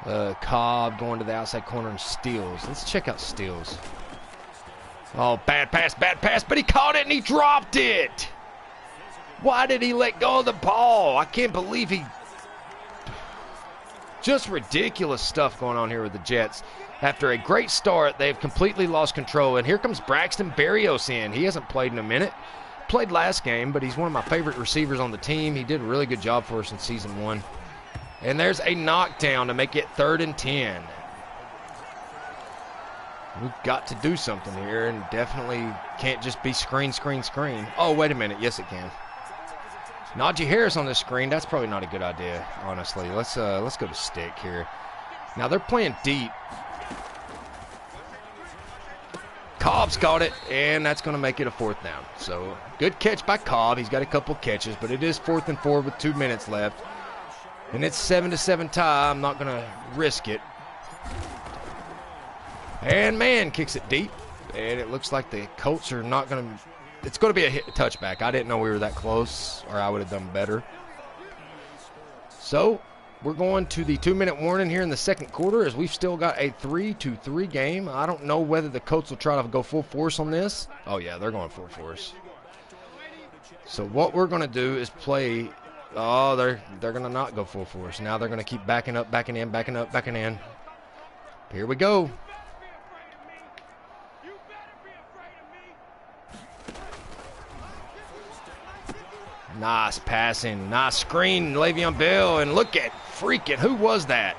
Cobb going to the outside corner and steals. Let's check out steals. Oh, bad pass, but he caught it and he dropped it. Why did he let go of the ball? I can't believe he. Just ridiculous stuff going on here with the Jets. After a great start, they've completely lost control. And here comes Braxton Berrios in. He hasn't played in a minute. Played last game, but he's one of my favorite receivers on the team. He did a really good job for us in Season 1. And there's a knockdown to make it 3rd and 10. We've got to do something here, and definitely can't just be screen. Oh, wait a minute. Yes, it can. Najee Harris on the screen. That's probably not a good idea, honestly. Let's go to stick here. Now they're playing deep. Cobb's got it, and that's going to make it a 4th down. So good catch by Cobb. He's got a couple catches, but it is 4th and 4 with 2 minutes left. And it's 7-7 tie. I'm not going to risk it. And man kicks it deep. And it looks like the Colts are not going to... It's going to be a touchback. I didn't know we were that close, or I would have done better. So, we're going to the 2-minute warning here in the second quarter as we've still got a 3-3 game. I don't know whether the Colts will try to go full force on this. Oh, yeah, they're going full force. So what we're going to do is play... Oh, they're going to not go full force. Now they're going to keep backing up, backing in, backing up, backing in. Here we go. Nice passing. Nice screen, Le'Veon Bell. And look at freaking, who was that?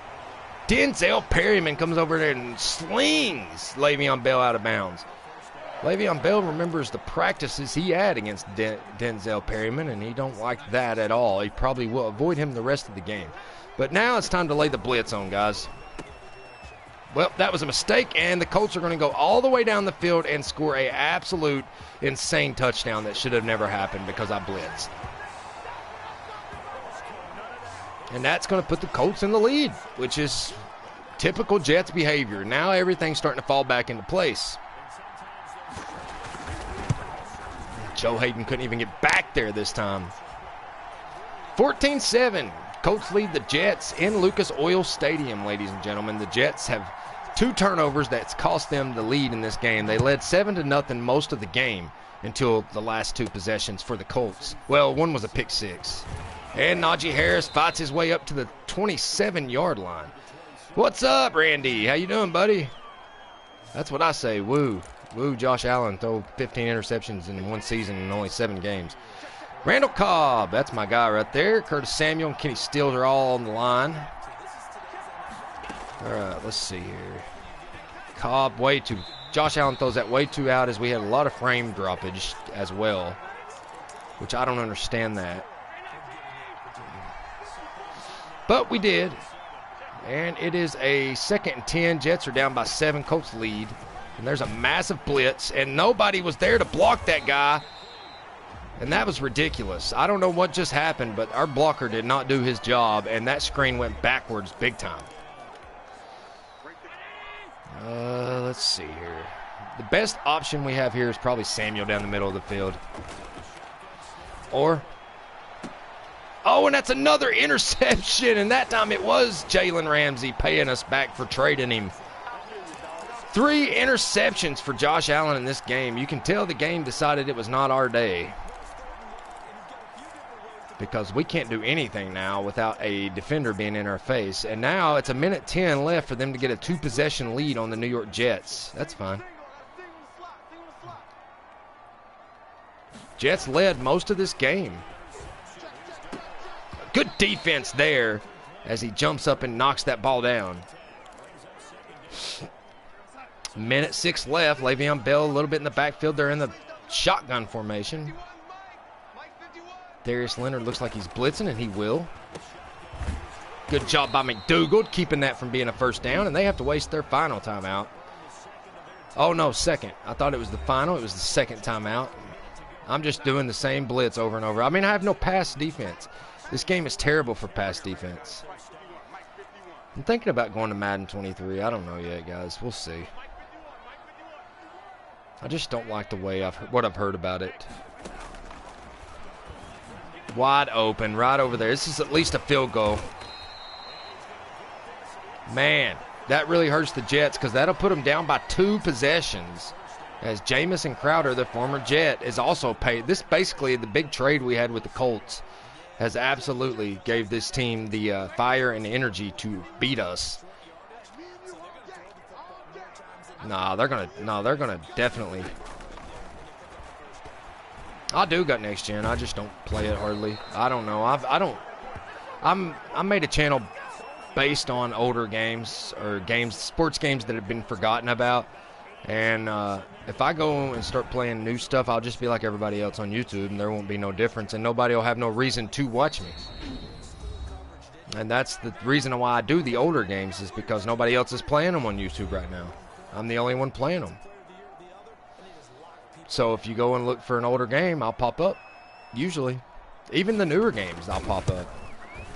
Denzel Perryman comes over there and slings Le'Veon Bell out of bounds. Le'Veon Bell remembers the practices he had against Denzel Perryman, and he don't like that at all. He probably will avoid him the rest of the game. But now it's time to lay the blitz on, guys. Well, that was a mistake, and the Colts are going to go all the way down the field and score an absolute insane touchdown that should have never happened because I blitzed. And that's going to put the Colts in the lead, which is typical Jets behavior. Now everything's starting to fall back into place. Joe Hayden couldn't even get back there this time. 14-7. Colts lead the Jets in Lucas Oil Stadium, ladies and gentlemen. The Jets have 2 turnovers that's cost them the lead in this game. They led 7-0 most of the game until the last 2 possessions for the Colts. Well, one was a pick 6. And Najee Harris fights his way up to the 27-yard line. What's up, Randy? How you doing, buddy? That's what I say. Woo. Woo, Josh Allen throw 15 interceptions in one season in only 7 games. Randall Cobb, that's my guy right there. Curtis Samuel and Kenny Stills are all on the line. All right, let's see here. Cobb, way too. Josh Allen throws that way too out as we had a lot of frame droppage as well, which I don't understand that. But we did. And it is a 2nd and 10. Jets are down by 7. Colts lead. And there's a massive blitz, and nobody was there to block that guy. And that was ridiculous. I don't know what just happened, but our blocker did not do his job, and that screen went backwards big time. Let's see here. The best option we have here is probably Samuel down the middle of the field. Or... Oh, and that's another interception, and that time it was Jalen Ramsey paying us back for trading him. 3 interceptions for Josh Allen in this game. You can tell the game decided it was not our day, because we can't do anything now without a defender being in our face. And now it's 1:10 left for them to get a 2-possession lead on the New York Jets. That's fine. Jets led most of this game. Good defense there as he jumps up and knocks that ball down. 1:06 left. Le'Veon Bell a little bit in the backfield. They're in the shotgun formation. Darius Leonard looks like he's blitzing, and he will. Good job by McDougald keeping that from being a first down, and they have to waste their final timeout. Oh, no, second. I thought it was the final. It was the second timeout. I'm just doing the same blitz over and over. I mean, I have no pass defense. This game is terrible for pass defense. I'm thinking about going to Madden 23. I don't know yet, guys. We'll see. I just don't like the way what I've heard about it. Wide open, right over there. This is at least a field goal. Man, that really hurts the Jets because that'll put them down by 2 possessions. As Jamison Crowder, the former Jet, is also paid. This basically the big trade we had with the Colts has absolutely gave this team the fire and energy to beat us. They're gonna definitely. I do got next gen. I just don't play it hardly. I don't know. I made a channel based on older games or sports games that have been forgotten about. And if I go and start playing new stuff, I'll just be like everybody else on YouTube, and there won't be no difference, and nobody will have no reason to watch me. And that's the reason why I do the older games, is because nobody else is playing them on YouTube right now. I'm the only one playing them. So if you go and look for an older game, I'll pop up. Usually. Even the newer games, I'll pop up.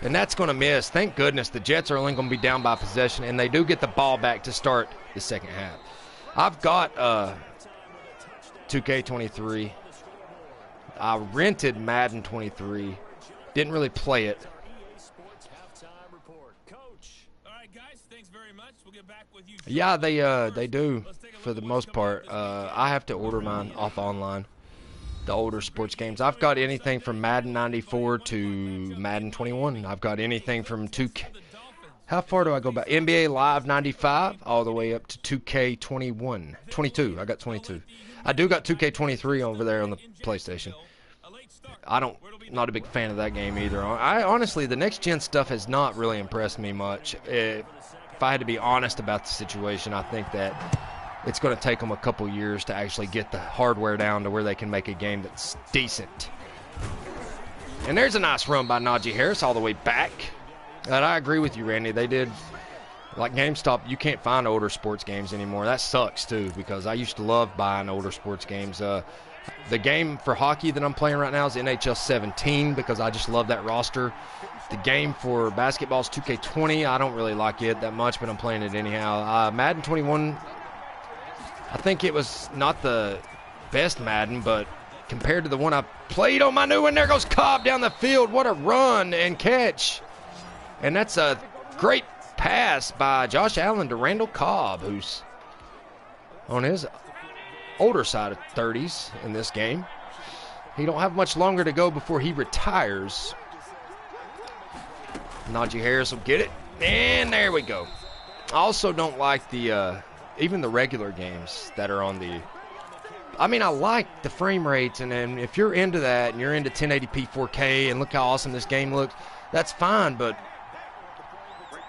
And that's going to miss. Thank goodness the Jets are only going to be down by possession, and they do get the ball back to start the second half. I've got 2K23. I rented Madden 23. Didn't really play it. Yeah, they do for the most part. I have to order mine off online. The older sports games. I've got anything from Madden 94 to Madden 21. I've got anything from 2K. How far do I go back? NBA Live 95 all the way up to 2K21. 22. I got 22. I do got 2K23 over there on the PlayStation. Not a big fan of that game either. I honestly, the next gen stuff has not really impressed me much. If I had to be honest about the situation, I think that it's going to take them a couple years to actually get the hardware down to where they can make a game that's decent. And there's a nice run by Najee Harris all the way back. And I agree with you, Randy. They did, like GameStop, you can't find older sports games anymore. That sucks, too, because I used to love buying older sports games. The game for hockey that I'm playing right now is NHL 17 because I just love that roster. The game for basketball is 2K20. I don't really like it that much, but I'm playing it anyhow. Madden 21, I think it was not the best Madden, but compared to the one I played on my new one, there goes Cobb down the field. What a run and catch. And that's a great pass by Josh Allen to Randall Cobb, who's on his older side of 30s in this game. He don't have much longer to go before he retires. Najee Harris will get it. And there we go. I also don't like the even the regular games that are on the... I mean, I like the frame rates, and then if you're into that and you're into 1080p 4K and look how awesome this game looks, that's fine, but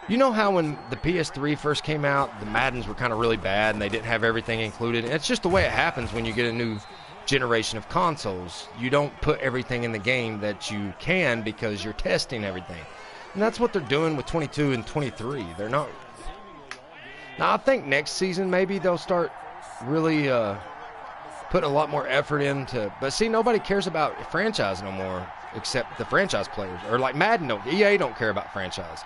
you know how when the PS3 first came out, the Maddens were kind of really bad and they didn't have everything included? It's just the way it happens when you get a new generation of consoles. You don't put everything in the game that you can because you're testing everything. And that's what they're doing with 22 and 23. They're not... Now, I think next season maybe they'll start really putting a lot more effort into... But see, nobody cares about franchise no more except the franchise players. Or like Madden, EA don't care about franchise.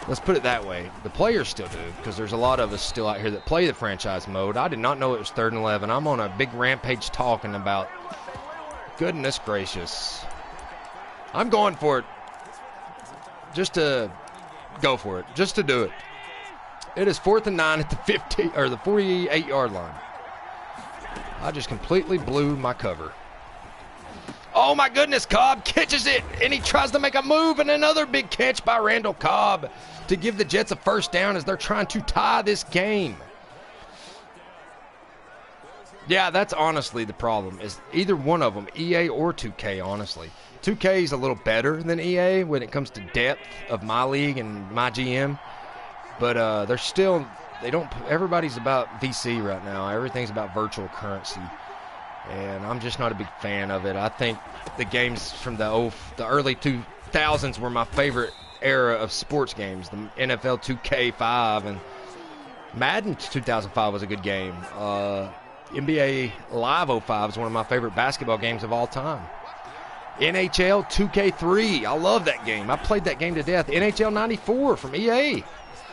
Let's put it that way. The players still do, because there's a lot of us still out here that play the franchise mode. I did not know it was 3rd and 11. I'm on a big rampage talking about... Goodness gracious. I'm going for it. Just to go for it. Just to do it. It is 4th and 9 at the 50 or the 48-yard line. I just completely blew my cover. Oh my goodness, Cobb catches it, and he tries to make a move, and another big catch by Randall Cobb to give the Jets a first down as they're trying to tie this game. Yeah, that's honestly the problem, is either one of them, EA or 2K, honestly. 2K is a little better than EA when it comes to depth of my league and my GM, but they're still, everybody's about VC right now. Everything's about virtual currency. And I'm just not a big fan of it. I think the games from the early 2000s were my favorite era of sports games. The NFL 2K5 and Madden 2005 was a good game. NBA Live 05 is one of my favorite basketball games of all time. NHL 2K3, I love that game. I played that game to death. NHL 94 from EA.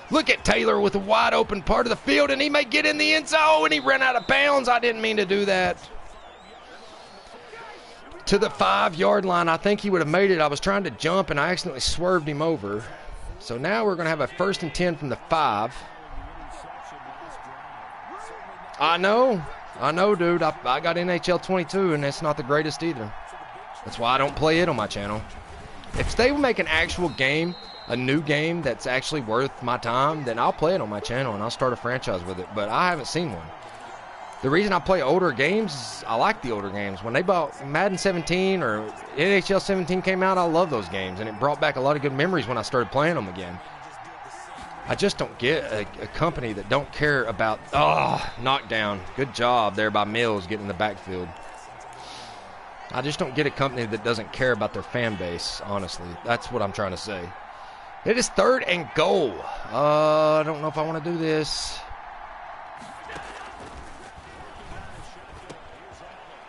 Look at Taylor with a wide open part of the field, and he may get in the end zone, and he ran out of bounds. I didn't mean to do that. To the 5-yard line. I think he would have made it. I was trying to jump, and I accidentally swerved him over. So now we're going to have a 1st and 10 from the 5. I know, dude. I got NHL 22, and it's not the greatest either. That's why I don't play it on my channel. If they make an actual game, a new game that's actually worth my time, then I'll play it on my channel, and I'll start a franchise with it. But I haven't seen one. The reason I play older games is I like the older games. When they bought Madden 17 or NHL 17 came out, I love those games, and it brought back a lot of good memories when I started playing them again. I just don't get a company that don't care about... knockdown. Good job there by Mills getting in the backfield. I just don't get a company that doesn't care about their fan base, honestly. That's what I'm trying to say. It is 3rd and goal. I don't know if I want to do this.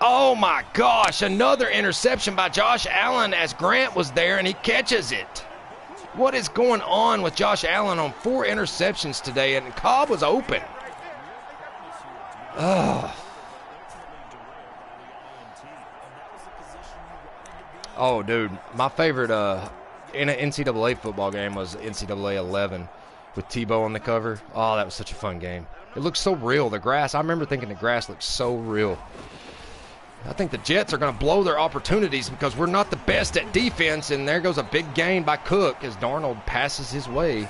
Oh my gosh, another interception by Josh Allen as Grant was there and he catches it. What is going on with Josh Allen on 4 interceptions today? And Cobb was open. Oh. Oh, dude. My favorite in an NCAA football game was NCAA 11 with Tebow on the cover. Oh, that was such a fun game. It looked so real. The grass, I remember thinking the grass looked so real. I think the Jets are going to blow their opportunities because we're not the best at defense, and there goes a big gain by Cook as Darnold passes his way.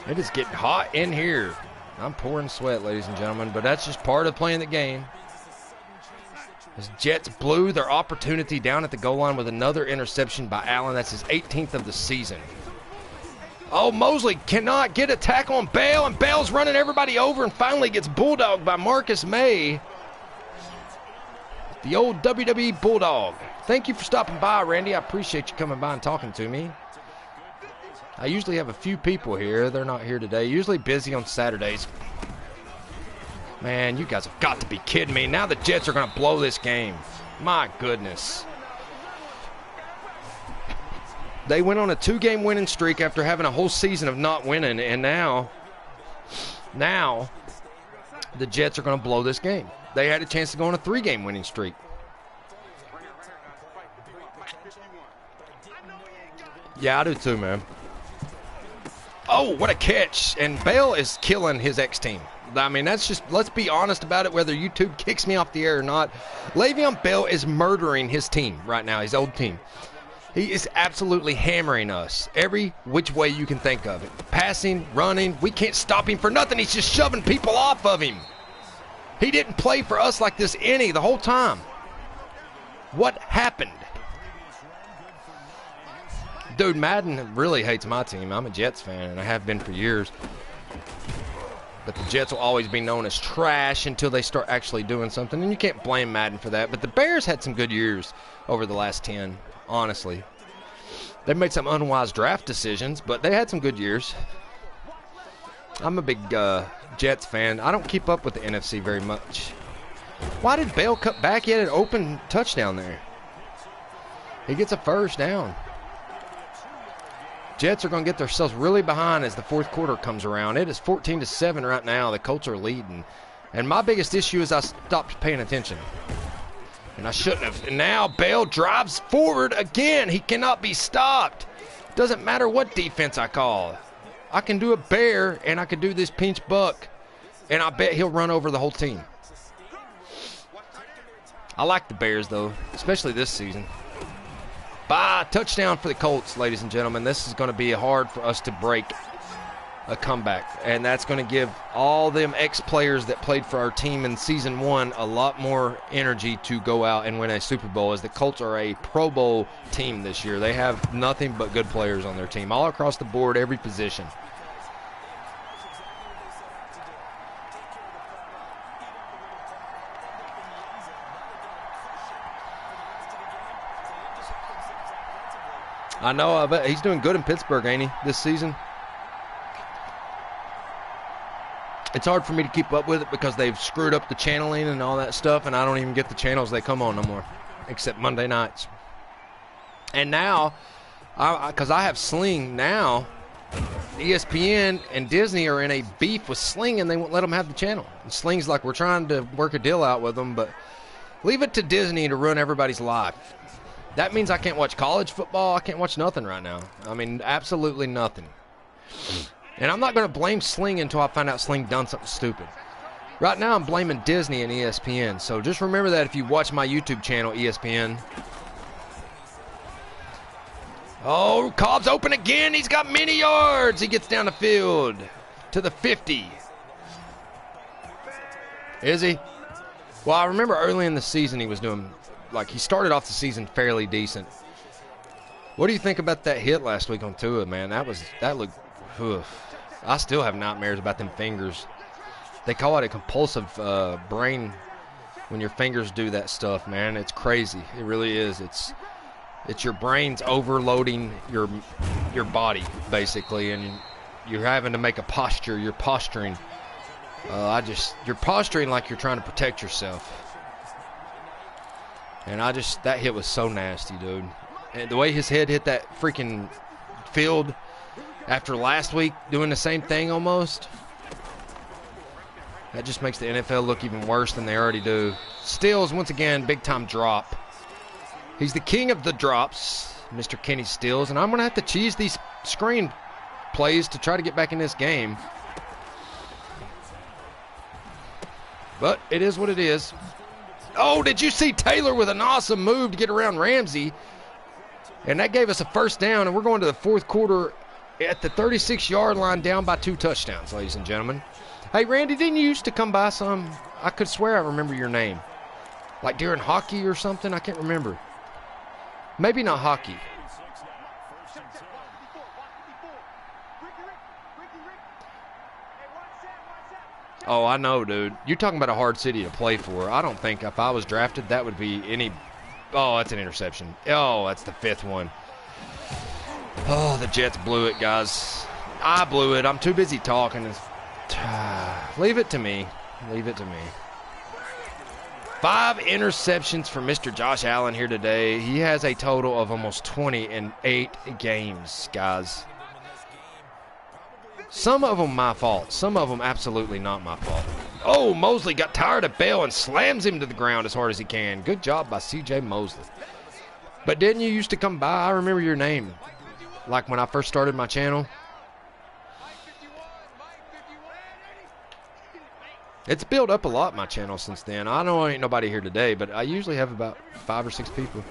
It is getting hot in here. I'm pouring sweat, ladies and gentlemen, but that's just part of playing the game. As Jets blew their opportunity down at the goal line with another interception by Allen. That's his 18th of the season. Oh, Mosley cannot get a tackle on Bale, and Bale's running everybody over and finally gets bulldogged by Marcus May. The old WWE Bulldog. Thank you for stopping by, Randy. I appreciate you coming by and talking to me. I usually have a few people here. They're not here today. Usually busy on Saturdays. Man, you guys have got to be kidding me. Now the Jets are going to blow this game. My goodness. They went on a 2-game winning streak after having a whole season of not winning, and now the Jets are going to blow this game. They had a chance to go on a 3-game winning streak. Yeah, I do too, man. Oh, what a catch. And Bale is killing his ex-team. I mean, that's just, let's be honest about it, whether YouTube kicks me off the air or not. Le'Veon Bell is murdering his team right now, his old team. He is absolutely hammering us every which way you can think of it. Passing, running, we can't stop him for nothing. He's just shoving people off of him. He didn't play for us like this the whole time. What happened? Dude, Madden really hates my team. I'm a Jets fan, and I have been for years. But the Jets will always be known as trash until they start actually doing something. And you can't blame Madden for that. But the Bears had some good years over the last 10, honestly. They made some unwise draft decisions, but they had some good years. I'm a big Jets fan. I don't keep up with the NFC very much. Why did Bale cut back? He had an open touchdown there. He gets a first down. Jets are going to get themselves really behind as the fourth quarter comes around. It is 14-7 right now. The Colts are leading. And my biggest issue is I stopped paying attention. And I shouldn't have. And now Bale drives forward again. He cannot be stopped. Doesn't matter what defense I call. I can do a bear, and I can do this pinch buck. And I bet he'll run over the whole team. I like the Bears, though, especially this season. Touchdown for the Colts, ladies and gentlemen. This is going to be hard for us to break a comeback. And that's going to give all them ex-players that played for our team in Season 1 a lot more energy to go out and win a Super Bowl, as the Colts are a Pro Bowl team this year. They have nothing but good players on their team, all across the board, every position. I know, I bet he's doing good in Pittsburgh, ain't he, this season? It's hard for me to keep up with it because they've screwed up the channeling and all that stuff, and I don't even get the channels they come on no more, except Monday nights. And now, because I have Sling now, ESPN and Disney are in a beef with Sling, and they won't let them have the channel. And Sling's like, we're trying to work a deal out with them, but leave it to Disney to ruin everybody's life. That means I can't watch college football. I can't watch nothing right now. I mean, absolutely nothing. And I'm not going to blame Sling until I find out Sling done something stupid. Right now, I'm blaming Disney and ESPN. So just remember that if you watch my YouTube channel, ESPN. Oh, Cobb's open again. He's got many yards. He gets down the field to the 50. Is he? Well, I remember early in the season he was doing... Like, he started off the season fairly decent. What do you think about that hit last week on Tua, man? That looked, I still have nightmares about them fingers. They call it a compulsive brain when your fingers do that stuff, man. It's crazy. It really is. It's your brain's overloading your body, basically, and you're having to make a posture. You're posturing. You're posturing like you're trying to protect yourself. And that hit was so nasty, dude. And the way his head hit that freaking field after last week doing the same thing almost. That just makes the NFL look even worse than they already do. Stills, once again, big-time drop. He's the king of the drops, Mr. Kenny Stills, and I'm going to have to cheese these screen plays to try to get back in this game. But it is what it is. Oh, did you see Taylor with an awesome move to get around Ramsey? And that gave us a first down, and we're going to the fourth quarter at the 36-yard line, down by 2 touchdowns, ladies and gentlemen. Hey, Randy, didn't you used to come by some? I could swear I remember your name. Like during hockey or something? I can't remember. Maybe not hockey. Oh, I know, dude. You're talking about a hard city to play for. I don't think if I was drafted, that would be any... Oh, that's an interception. Oh, that's the 5th one. Oh, the Jets blew it, guys. I blew it. I'm too busy talking. Leave it to me. Leave it to me. 5 interceptions for Mr. Josh Allen here today. He has a total of almost 20 in 8 games, guys. Some of them my fault. Some of them absolutely not my fault. Oh, Mosley got tired of Bell and slams him to the ground as hard as he can. Good job by C.J. Mosley. But didn't you used to come by? I remember your name. Like when I first started my channel. It's built up a lot, my channel, since then. I know ain't nobody here today, but I usually have about 5 or 6 people.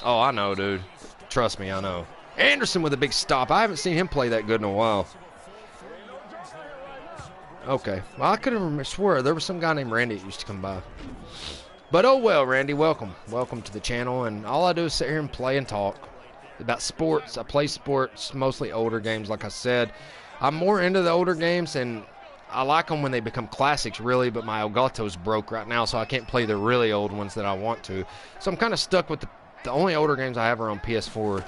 Oh, I know, dude. Trust me, I know. Anderson with a big stop. I haven't seen him play that good in a while. Okay. Well, I could have swore there was some guy named Randy that used to come by. But oh well, Randy, welcome. Welcome to the channel. And all I do is sit here and play and talk about sports. I play sports, mostly older games, like I said. I'm more into the older games, and I like them when they become classics, really, but my Elgato's broke right now, so I can't play the really old ones that I want to. So I'm kind of stuck with the only older games I have are on PS4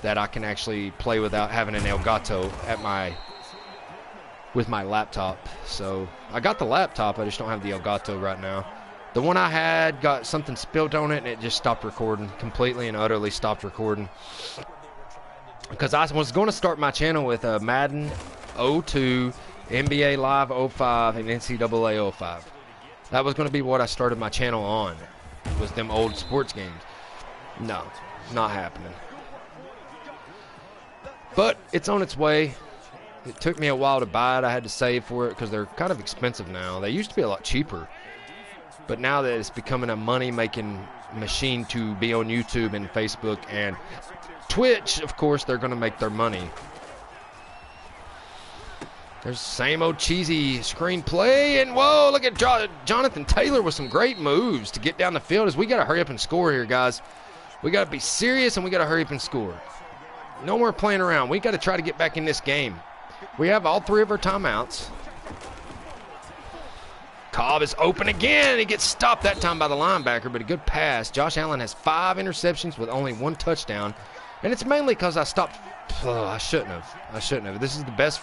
that I can actually play without having an Elgato with my laptop. So I got the laptop, I just don't have the Elgato right now. The one I had got something spilled on it, and it just stopped recording, completely and utterly stopped recording. Because I was going to start my channel with Madden 02, NBA Live 05, and NCAA 05. That was going to be what I started my channel on, was them old sports games. No, not happening. But it's on its way. It took me a while to buy it. I had to save for it because they're kind of expensive now. They used to be a lot cheaper. But now that it's becoming a money-making machine to be on YouTube and Facebook and Twitch, of course, they're going to make their money. There's the same old cheesy screenplay, and whoa, look at Jonathan Taylor with some great moves to get down the field. As we got to hurry up and score here, guys. We got to be serious, and we got to hurry up and score. No more playing around. We got to try to get back in this game. We have all 3 of our timeouts. Cobb is open again. He gets stopped that time by the linebacker, but a good pass. Josh Allen has 5 interceptions with only 1 touchdown, and it's mainly because I stopped. I shouldn't have. This is the best.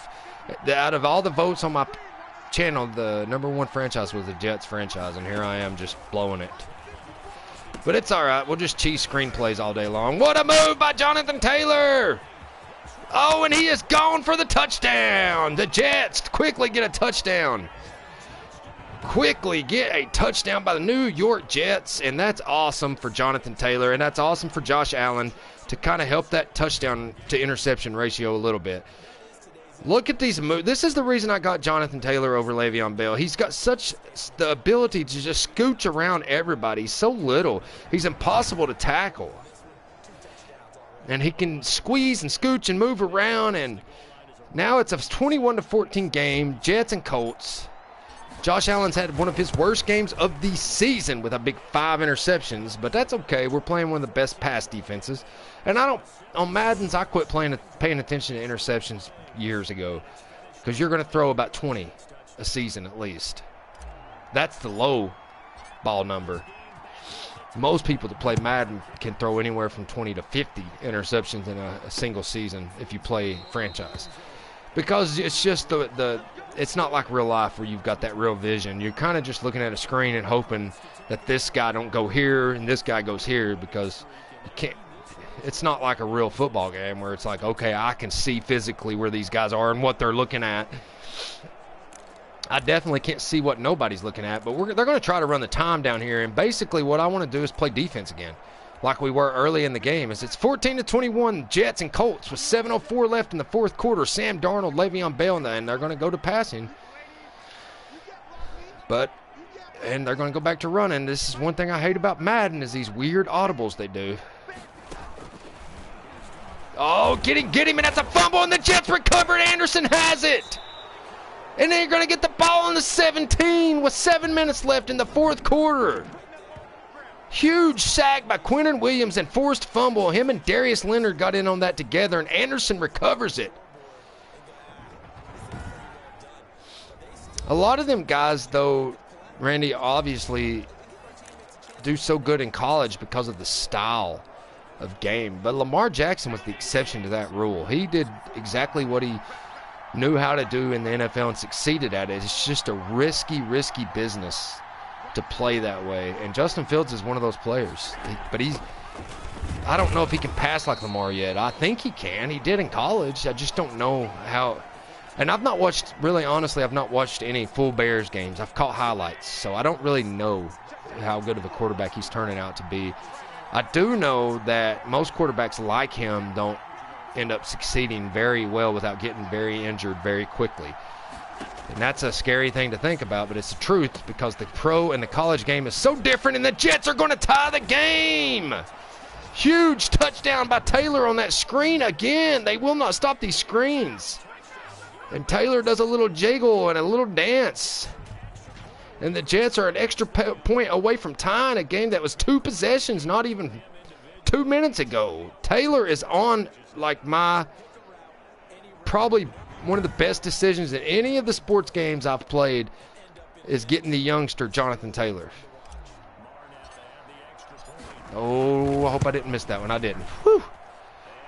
Out of all the votes on my channel, the #1 franchise was the Jets franchise, and here I am just blowing it. But it's all right. We'll just cheese screenplays all day long. What a move by Jonathan Taylor! Oh, and he is gone for the touchdown. The Jets quickly get a touchdown. Quickly get a touchdown by the New York Jets, and that's awesome for Jonathan Taylor, and that's awesome for Josh Allen to kind of help that touchdown to interception ratio a little bit. Look at these moves. This is the reason I got Jonathan Taylor over Le'Veon Bell. He's got such the ability to just scooch around everybody. He's so little. He's impossible to tackle. And he can squeeze and scooch and move around. And now it's a 21-14 game. Jets and Colts. Josh Allen's had one of his worst games of the season with a big 5 interceptions. But that's okay. We're playing one of the best pass defenses. And on Madden's, I quit paying attention to interceptions years ago, because you're going to throw about 20 a season at least. That's the low ball number. Most people that play Madden can throw anywhere from 20 to 50 interceptions in a single season if you play franchise, because it's just it's not like real life where you've got that real vision. You're kind of just looking at a screen and hoping that this guy don't go here and this guy goes here, because you can't. It's not like a real football game where it's like, okay, I can see physically where these guys are and what they're looking at. I definitely can't see what nobody's looking at, but they're going to try to run the time down here. And basically what I want to do is play defense again, like we were early in the game. It's 14-21 Jets and Colts with 7:04 left in the fourth quarter. Sam Darnold, Le'Veon Bell, and they're going to go to passing. And they're going to go back to running. This is one thing I hate about Madden is these weird audibles they do. Oh, get him, and that's a fumble, and the Jets recovered. Anderson has it. And then you're going to get the ball on the 17 with 7 minutes left in the fourth quarter. Huge sack by Quinnen Williams and forced fumble. Him and Darius Leonard got in on that together, and Anderson recovers it. A lot of them guys, though, Randy, obviously do so good in college because of the style of game. But Lamar Jackson was the exception to that rule. He did exactly what he knew how to do in the NFL and succeeded at it. It's just a risky business to play that way. And Justin Fields is one of those players. I don't know if he can pass like Lamar yet. I think he can. He did in college. I just don't know how. And I've not watched, really honestly, I've not watched any full Bears games. I've caught highlights, so I don't really know how good of a quarterback he's turning out to be. I do know that most quarterbacks like him don't end up succeeding very well without getting very injured very quickly. And that's a scary thing to think about, but it's the truth because the pro and the college game is so different, and the Jets are going to tie the game. Huge touchdown by Taylor on that screen again. They will not stop these screens. And Taylor does a little jiggle and a little dance. And the Jets are an extra point away from tying a game that was 2 possessions not even 2 minutes ago. Taylor is on like probably one of the best decisions in any of the sports games I've played is getting the youngster Jonathan Taylor. Oh, I hope I didn't miss that one. I didn't. Whew.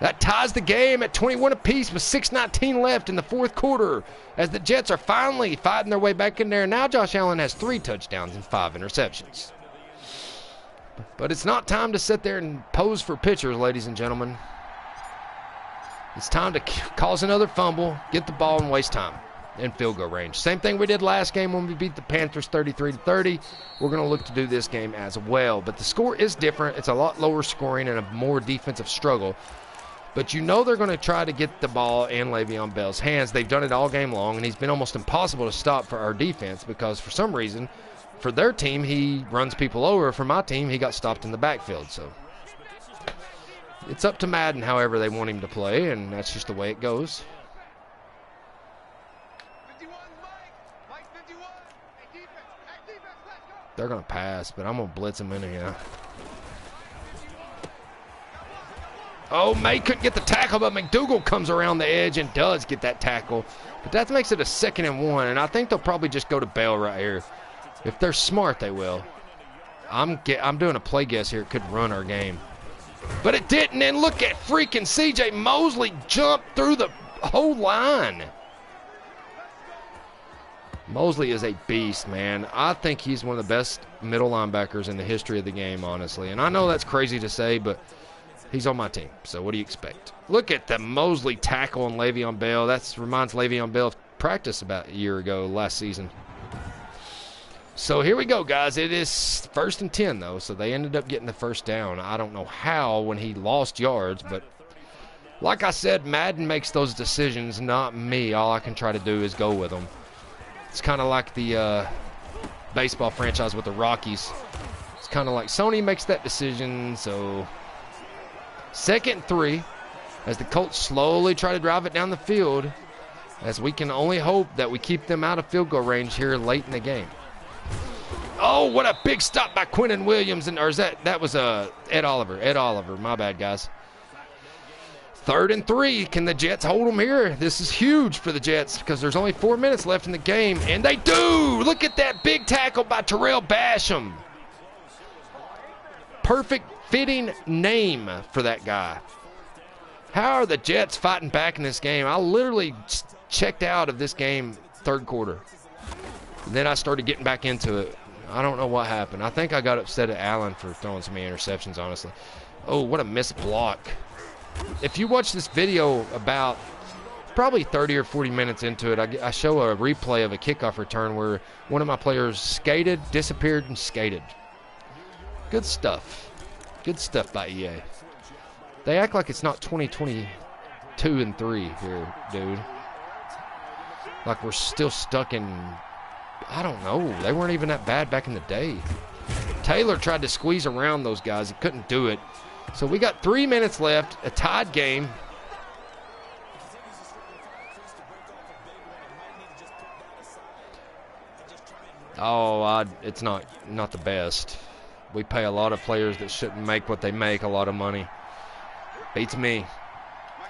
That ties the game at 21 apiece with 6:19 left in the fourth quarter as the Jets are finally fighting their way back in there. Now Josh Allen has 3 touchdowns and 5 interceptions. But it's not time to sit there and pose for pictures, ladies and gentlemen. It's time to cause another fumble, get the ball, and waste time in field goal range. Same thing we did last game when we beat the Panthers 33-30. We're going to look to do this game as well. But the score is different. It's a lot lower scoring and a more defensive struggle. But you know they're going to try to get the ball in Le'Veon Bell's hands. They've done it all game long, and he's been almost impossible to stop for our defense because for some reason, for their team, he runs people over. For my team, he got stopped in the backfield. So it's up to Madden however they want him to play, and that's just the way it goes. They're going to pass, but I'm going to blitz them in here. Oh, May couldn't get the tackle, but McDougal comes around the edge and does get that tackle. But that makes it a 2nd and 1, and I think they'll probably just go to Bell right here. If they're smart, they will. I'm doing a play guess here. It could run our game. But it didn't, and look at freaking C.J. Mosley jump through the whole line. Mosley is a beast, man. I think he's one of the best middle linebackers in the history of the game, honestly. And I know that's crazy to say, but he's on my team, so what do you expect? Look at the Mosley tackle on Le'Veon Bell. That reminds Le'Veon Bell of practice about a year ago, last season. So here we go, guys. It is 1st and 10, though, so they ended up getting the first down. I don't know how when he lost yards, but like I said, Madden makes those decisions, not me. All I can try to do is go with them. It's kind of like the baseball franchise with the Rockies. It's kind of like Sony makes that decision, so 2nd and 3 as the Colts slowly try to drive it down the field, as we can only hope that we keep them out of field goal range here late in the game. Oh, what a big stop by Quinnen Williams. Or is that was Ed Oliver. Ed Oliver, my bad, guys. 3rd and 3. Can the Jets hold them here? This is huge for the Jets because there's only 4 minutes left in the game, and they do. Look at that big tackle by Terrell Basham. Perfect fitting name for that guy. How are the Jets fighting back in this game? I literally checked out of this game 3rd quarter. Then I started getting back into it. I don't know what happened. I think I got upset at Allen for throwing so many interceptions, honestly. Oh, what a missed block. if you watch this video about probably 30 or 40 minutes into it, I show a replay of a kickoff return where one of my players skated, disappeared, and skated. Good stuff. Good stuff by EA. They act like it's not 2022 and 3 here, dude. Like we're still stuck in, I don't know. They weren't even that bad back in the day. Taylor tried to squeeze around those guys. He couldn't do it. So we got 3 minutes left, a tied game. Oh, it's not the best. We pay a lot of players that shouldn't make what they make a lot of money. Beats me.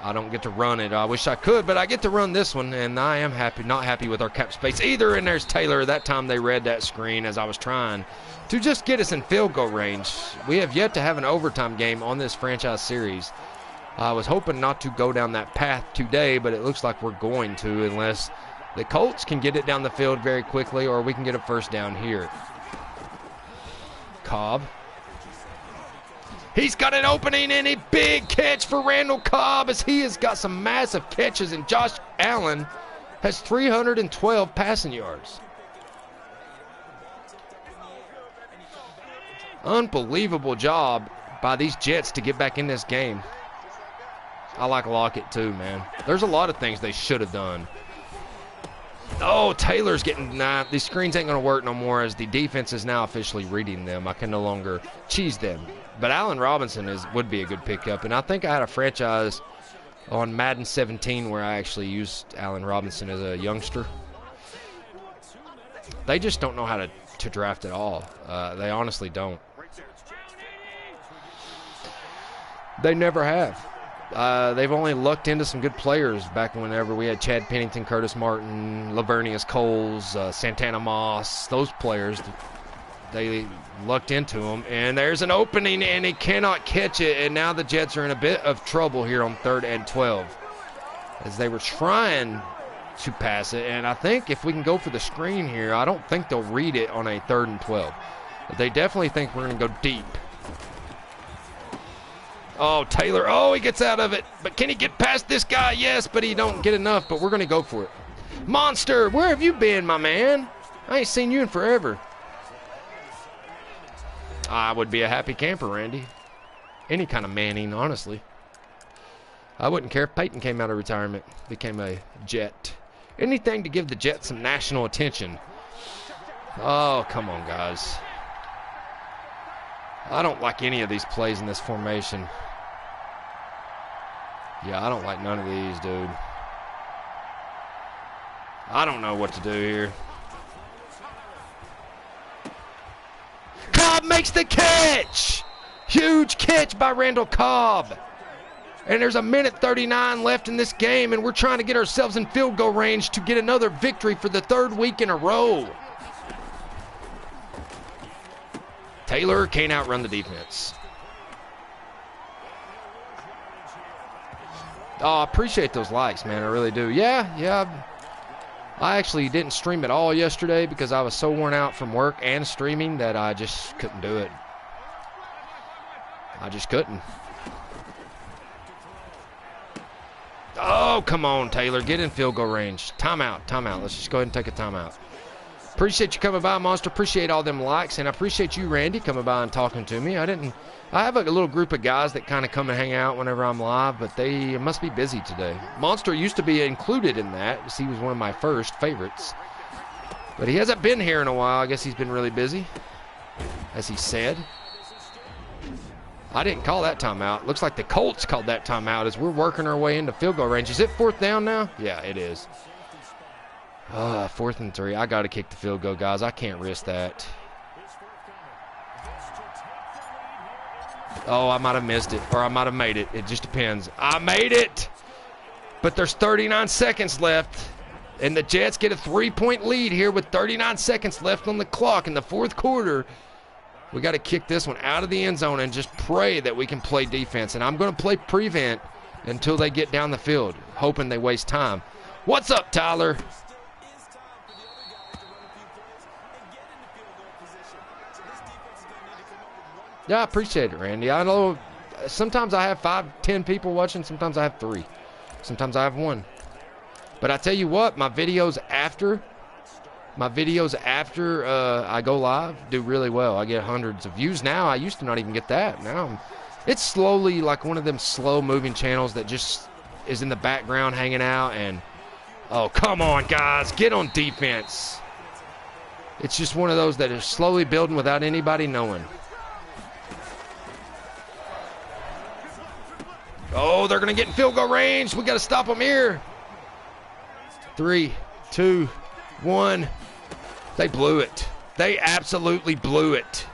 I don't get to run it. I wish I could, but I get to run this one, and I am not happy with our cap space either. And there's Taylor. That time they read that screen as I was trying to just get us in field goal range. We have yet to have an overtime game on this franchise series. I was hoping not to go down that path today, but it looks like we're going to, unless the Colts can get it down the field very quickly, or we can get a first down here. Cobb. He's got an opening, and a big catch for Randall Cobb, as he has got some massive catches, and Josh Allen has 312 passing yards. Unbelievable job by these Jets to get back in this game. I like Lockett too, man. There's a lot of things they should have done. Oh, Taylor's getting, these screens ain't going to work no more, as the defense is now officially reading them. I can no longer cheese them. But Allen Robinson would be a good pickup. And I think I had a franchise on Madden 17 where I actually used Allen Robinson as a youngster. They just don't know how to draft at all. They honestly don't. They never have. They've only lucked into some good players back whenever we had Chad Pennington, Curtis Martin, Lavernius Coles, Santana Moss. Those players, they lucked into them. And there's an opening, and he cannot catch it. And now the Jets are in a bit of trouble here on 3rd and 12, as they were trying to pass it. And I think if we can go for the screen here, I don't think they'll read it on a 3rd and 12. But they definitely think we're going to go deep. Oh, Taylor. Oh, he gets out of it. But can he get past this guy? Yes, but he don't get enough. But we're going to go for it. Monster, where have you been, my man? I ain't seen you in forever. I would be a happy camper, Randy. Any kind of Manning, honestly. I wouldn't care if Peyton came out of retirement, became a Jet. Anything to give the Jets some national attention. Oh, come on, guys. I don't like any of these plays in this formation. Yeah, I don't like none of these, dude. I don't know what to do here. Cobb makes the catch! Huge catch by Randall Cobb. And there's 1:39 left in this game, and we're trying to get ourselves in field goal range to get another victory for the 3rd week in a row. Taylor can't outrun the defense. Oh, I appreciate those likes, man. I really do. Yeah. I actually didn't stream at all yesterday because I was so worn out from work and streaming that I just couldn't do it. I just couldn't. Oh, come on, Taylor. Get in field goal range. Timeout. Let's just go ahead and take a timeout. Appreciate you coming by, Monster. Appreciate all them likes, and I appreciate you, Randy, coming by and talking to me. I have a little group of guys that kind of come and hang out whenever I'm live, but they must be busy today. Monster used to be included in that, because he was one of my first favorites. But he hasn't been here in a while. I guess he's been really busy, as he said. I didn't call that timeout. Looks like the Colts called that timeout as we're working our way into field goal range. Is it 4th down now? Yeah, it is. 4th and 3. I got to kick the field goal, guys. I can't risk that. Oh, I might have missed it, or I might have made it. It just depends. I made it! But there's 39 seconds left, and the Jets get a 3-point lead here with 39 seconds left on the clock in the 4th quarter. We got to kick this one out of the end zone and just pray that we can play defense. And I'm going to play prevent until they get down the field, hoping they waste time. What's up, Tyler? Yeah, I appreciate it, Randy. I know Sometimes I have 5, 10 people watching. Sometimes I have 3. Sometimes I have 1. But I tell you what, my videos after I go live do really well. I get hundreds of views now. I used to not even get that. Now it's slowly like one of them slow-moving channels that just is in the background hanging out. And oh, come on, guys, get on defense. It's just one of those that is slowly building without anybody knowing. Oh, they're going to get in field goal range. We got to stop them here. 3, 2, 1. They blew it. They absolutely blew it.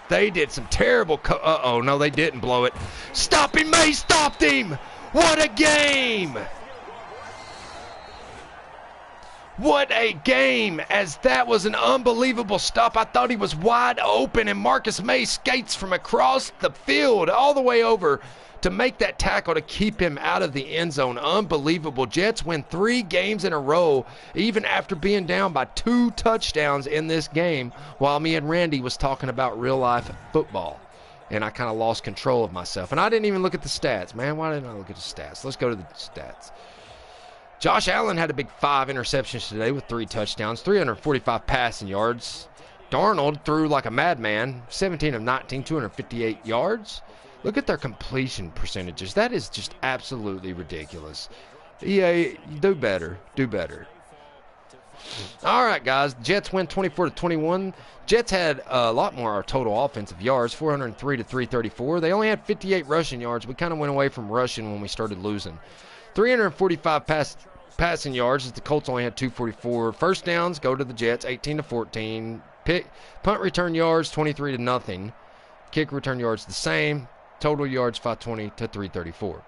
They did some terrible uh-oh, no, they didn't blow it. Stop him, May stopped him. What a game. What a game, as that was an unbelievable stop. I thought he was wide open, and Marcus May skates from across the field all the way over to make that tackle to keep him out of the end zone. Unbelievable. Jets win 3 games in a row, even after being down by 2 touchdowns in this game, while me and Randy was talking about real-life football. And I kind of lost control of myself. And I didn't even look at the stats. Man, why didn't I look at the stats? Let's go to the stats. Josh Allen had a big 5 interceptions today with 3 touchdowns, 345 passing yards. Darnold threw like a madman, 17 of 19, 258 yards. Look at their completion percentages. That is just absolutely ridiculous. EA, do better. Do better. All right, guys. Jets win 24-21. Jets had a lot more total offensive yards, 403 to 334. They only had 58 rushing yards. We kind of went away from rushing when we started losing. 345 passing yards as the Colts only had 244. First downs go to the Jets, 18-14. Punt return yards, 23 to nothing. Kick return yards the same. Total yards, 520 to 334.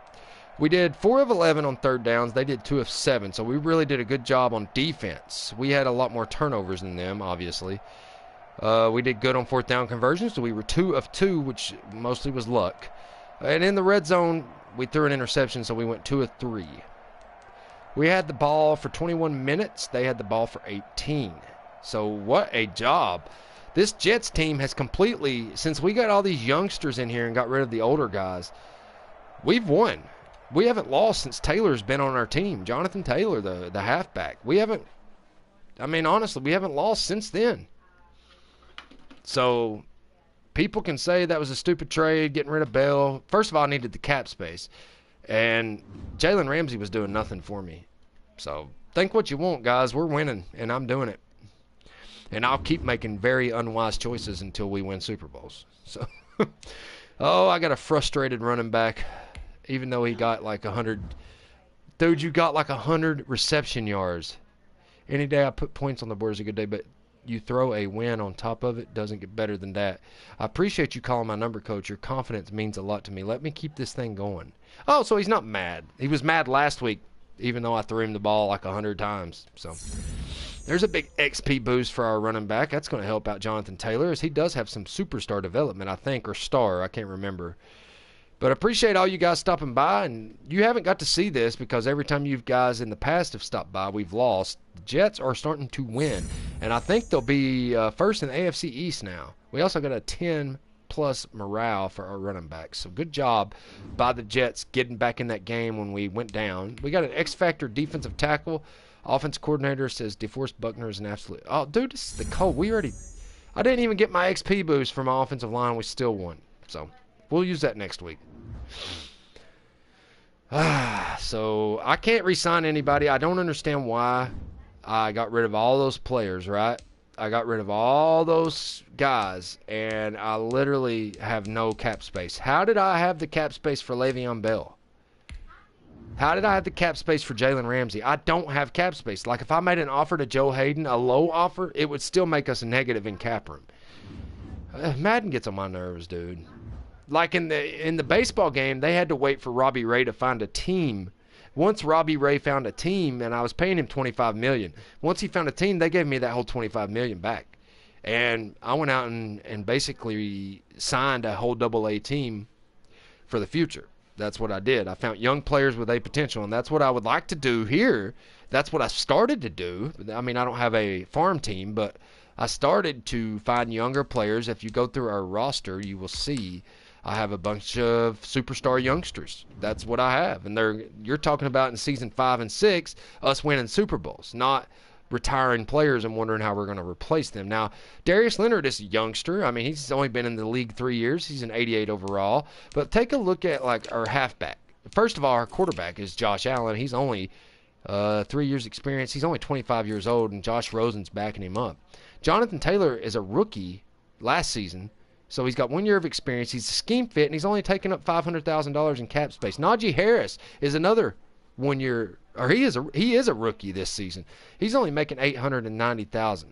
We did 4 of 11 on third downs. They did 2 of 7. So we really did a good job on defense. We had a lot more turnovers than them, obviously. We did good on fourth down conversions. So we were 2 of 2, which mostly was luck. And in the red zone, we threw an interception, so we went 2 of 3. We had the ball for 21 minutes. They had the ball for 18. So what a job. This Jets team has completely, since we got all these youngsters in here and got rid of the older guys, we've won. We haven't lost since Taylor's been on our team. Jonathan Taylor, the halfback. We haven't, I mean, honestly, we haven't lost since then. So people can say that was a stupid trade, getting rid of Bell. First of all, I needed the cap space. And Jalen Ramsey was doing nothing for me. So think what you want, guys. We're winning, and I'm doing it. And I'll keep making very unwise choices until we win Super Bowls. So, oh, I got a frustrated running back, even though he got like 100. Dude, you got like 100 reception yards. Any day I put points on the board is a good day, but you throw a win on top of it, doesn't get better than that. I appreciate you calling my number, Coach. Your confidence means a lot to me. Let me keep this thing going. Oh, so he's not mad. He was mad last week, even though I threw him the ball like 100 times. So there's a big XP boost for our running back. That's going to help out Jonathan Taylor, as he does have some superstar development, I think, or star. I can't remember. But I appreciate all you guys stopping by, and you haven't got to see this because every time you guys in the past have stopped by, we've lost. The Jets are starting to win, and I think they'll be first in the AFC East now. We also got a 10-plus morale for our running backs. So good job by the Jets getting back in that game when we went down. We got an X-Factor defensive tackle. Offense coordinator says DeForest Buckner is an absolute... Oh, dude, this is the cold. I didn't even get my XP boost from my offensive line. We still won. So we'll use that next week. So I can't re-sign anybody. I don't understand why I got rid of all those players, right? I got rid of all those guys, and I literally have no cap space. How did I have the cap space for Le'Veon Bell? How did I have the cap space for Jalen Ramsey? I don't have cap space. Like, if I made an offer to Joe Hayden, a low offer, it would still make us a negative in cap room. Madden gets on my nerves, dude. Like in the baseball game, they had to wait for Robbie Ray to find a team. Once Robbie Ray found a team, and I was paying him $25 million. Once he found a team, they gave me that whole $25 million back. And I went out and basically signed a whole AA team for the future. That's what I did. I found young players with a potential, and that's what I would like to do here. That's what I started to do. I mean, I don't have a farm team, but I started to find younger players. If you go through our roster, you will see I have a bunch of superstar youngsters. That's what I have. And you're talking about in season 5 and 6, us winning Super Bowls, not retiring players and wondering how we're going to replace them. Now, Darius Leonard is a youngster. I mean, he's only been in the league 3 years. He's an 88 overall. But take a look at like our halfback. First of all, our quarterback is Josh Allen. He's only 3 years experience. He's only 25 years old, and Josh Rosen's backing him up. Jonathan Taylor is a rookie last season, so he's got 1 year of experience. He's a scheme fit, and he's only taken up $500,000 in cap space. Najee Harris is another 1 year, or he is a rookie this season. He's only making $890,000,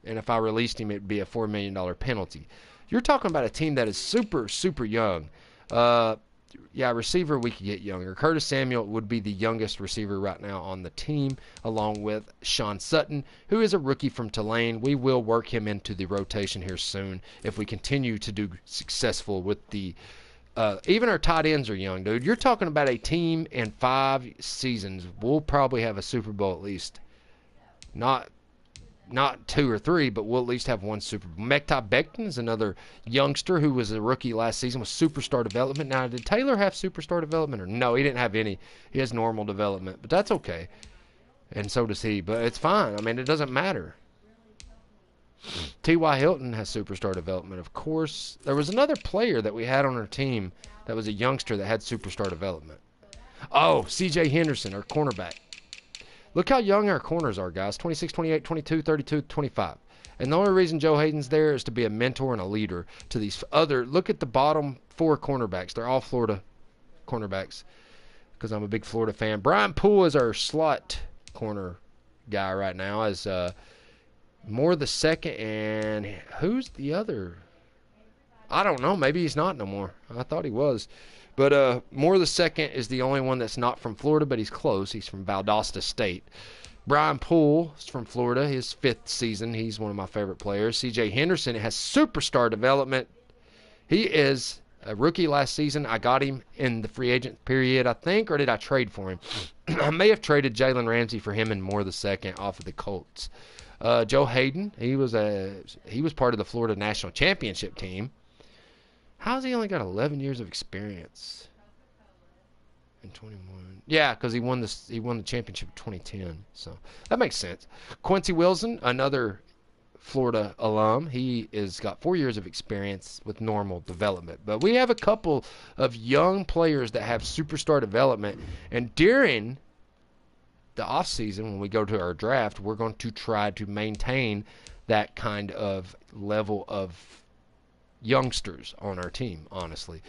and if I released him, it'd be a $4 million penalty. You're talking about a team that is super, super young. Yeah, receiver, we could get younger. Curtis Samuel would be the youngest receiver right now on the team, along with Sean Sutton, who is a rookie from Tulane. We will work him into the rotation here soon if we continue to do successful with the even our tight ends are young, dude. You're talking about a team in 5 seasons. We'll probably have a Super Bowl at least. Not 2 or 3, but we'll at least have 1 Super Bowl. Mekhi Becton is another youngster who was a rookie last season with superstar development. Now, did Taylor have superstar development? Or no, he didn't have any. He has normal development, but that's okay. And so does he, but it's fine. I mean, it doesn't matter. T.Y. Hilton has superstar development, of course. There was another player that we had on our team that was a youngster that had superstar development. Oh, C.J. Henderson, our cornerback. Look how young our corners are, guys. 26, 28, 22, 32, 25. And the only reason Joe Hayden's there is to be a mentor and a leader to these other. Look at the bottom 4 cornerbacks. They're all Florida cornerbacks because I'm a big Florida fan. Brian Poole is our slot corner guy right now. As Moore the second, and who's the other? I don't know. Maybe he's not no more. I thought he was. But Moore the second is the only one that's not from Florida, but he's close. He's from Valdosta State. Brian Poole is from Florida. His 5th season. He's one of my favorite players. C.J. Henderson has superstar development. He is a rookie last season. I got him in the free agent period, I think, or did I trade for him? I may have traded Jalen Ramsey for him and Moore the second off of the Colts. Joe Hayden, he was part of the Florida National Championship team. How's he only got 11 years of experience? In 21. Yeah, because he won the championship in 2010. So that makes sense. Quincy Wilson, another Florida alum. He has got 4 years of experience with normal development. But we have a couple of young players that have superstar development. And during the offseason, when we go to our draft, we're going to try to maintain that kind of level of youngsters on our team, honestly,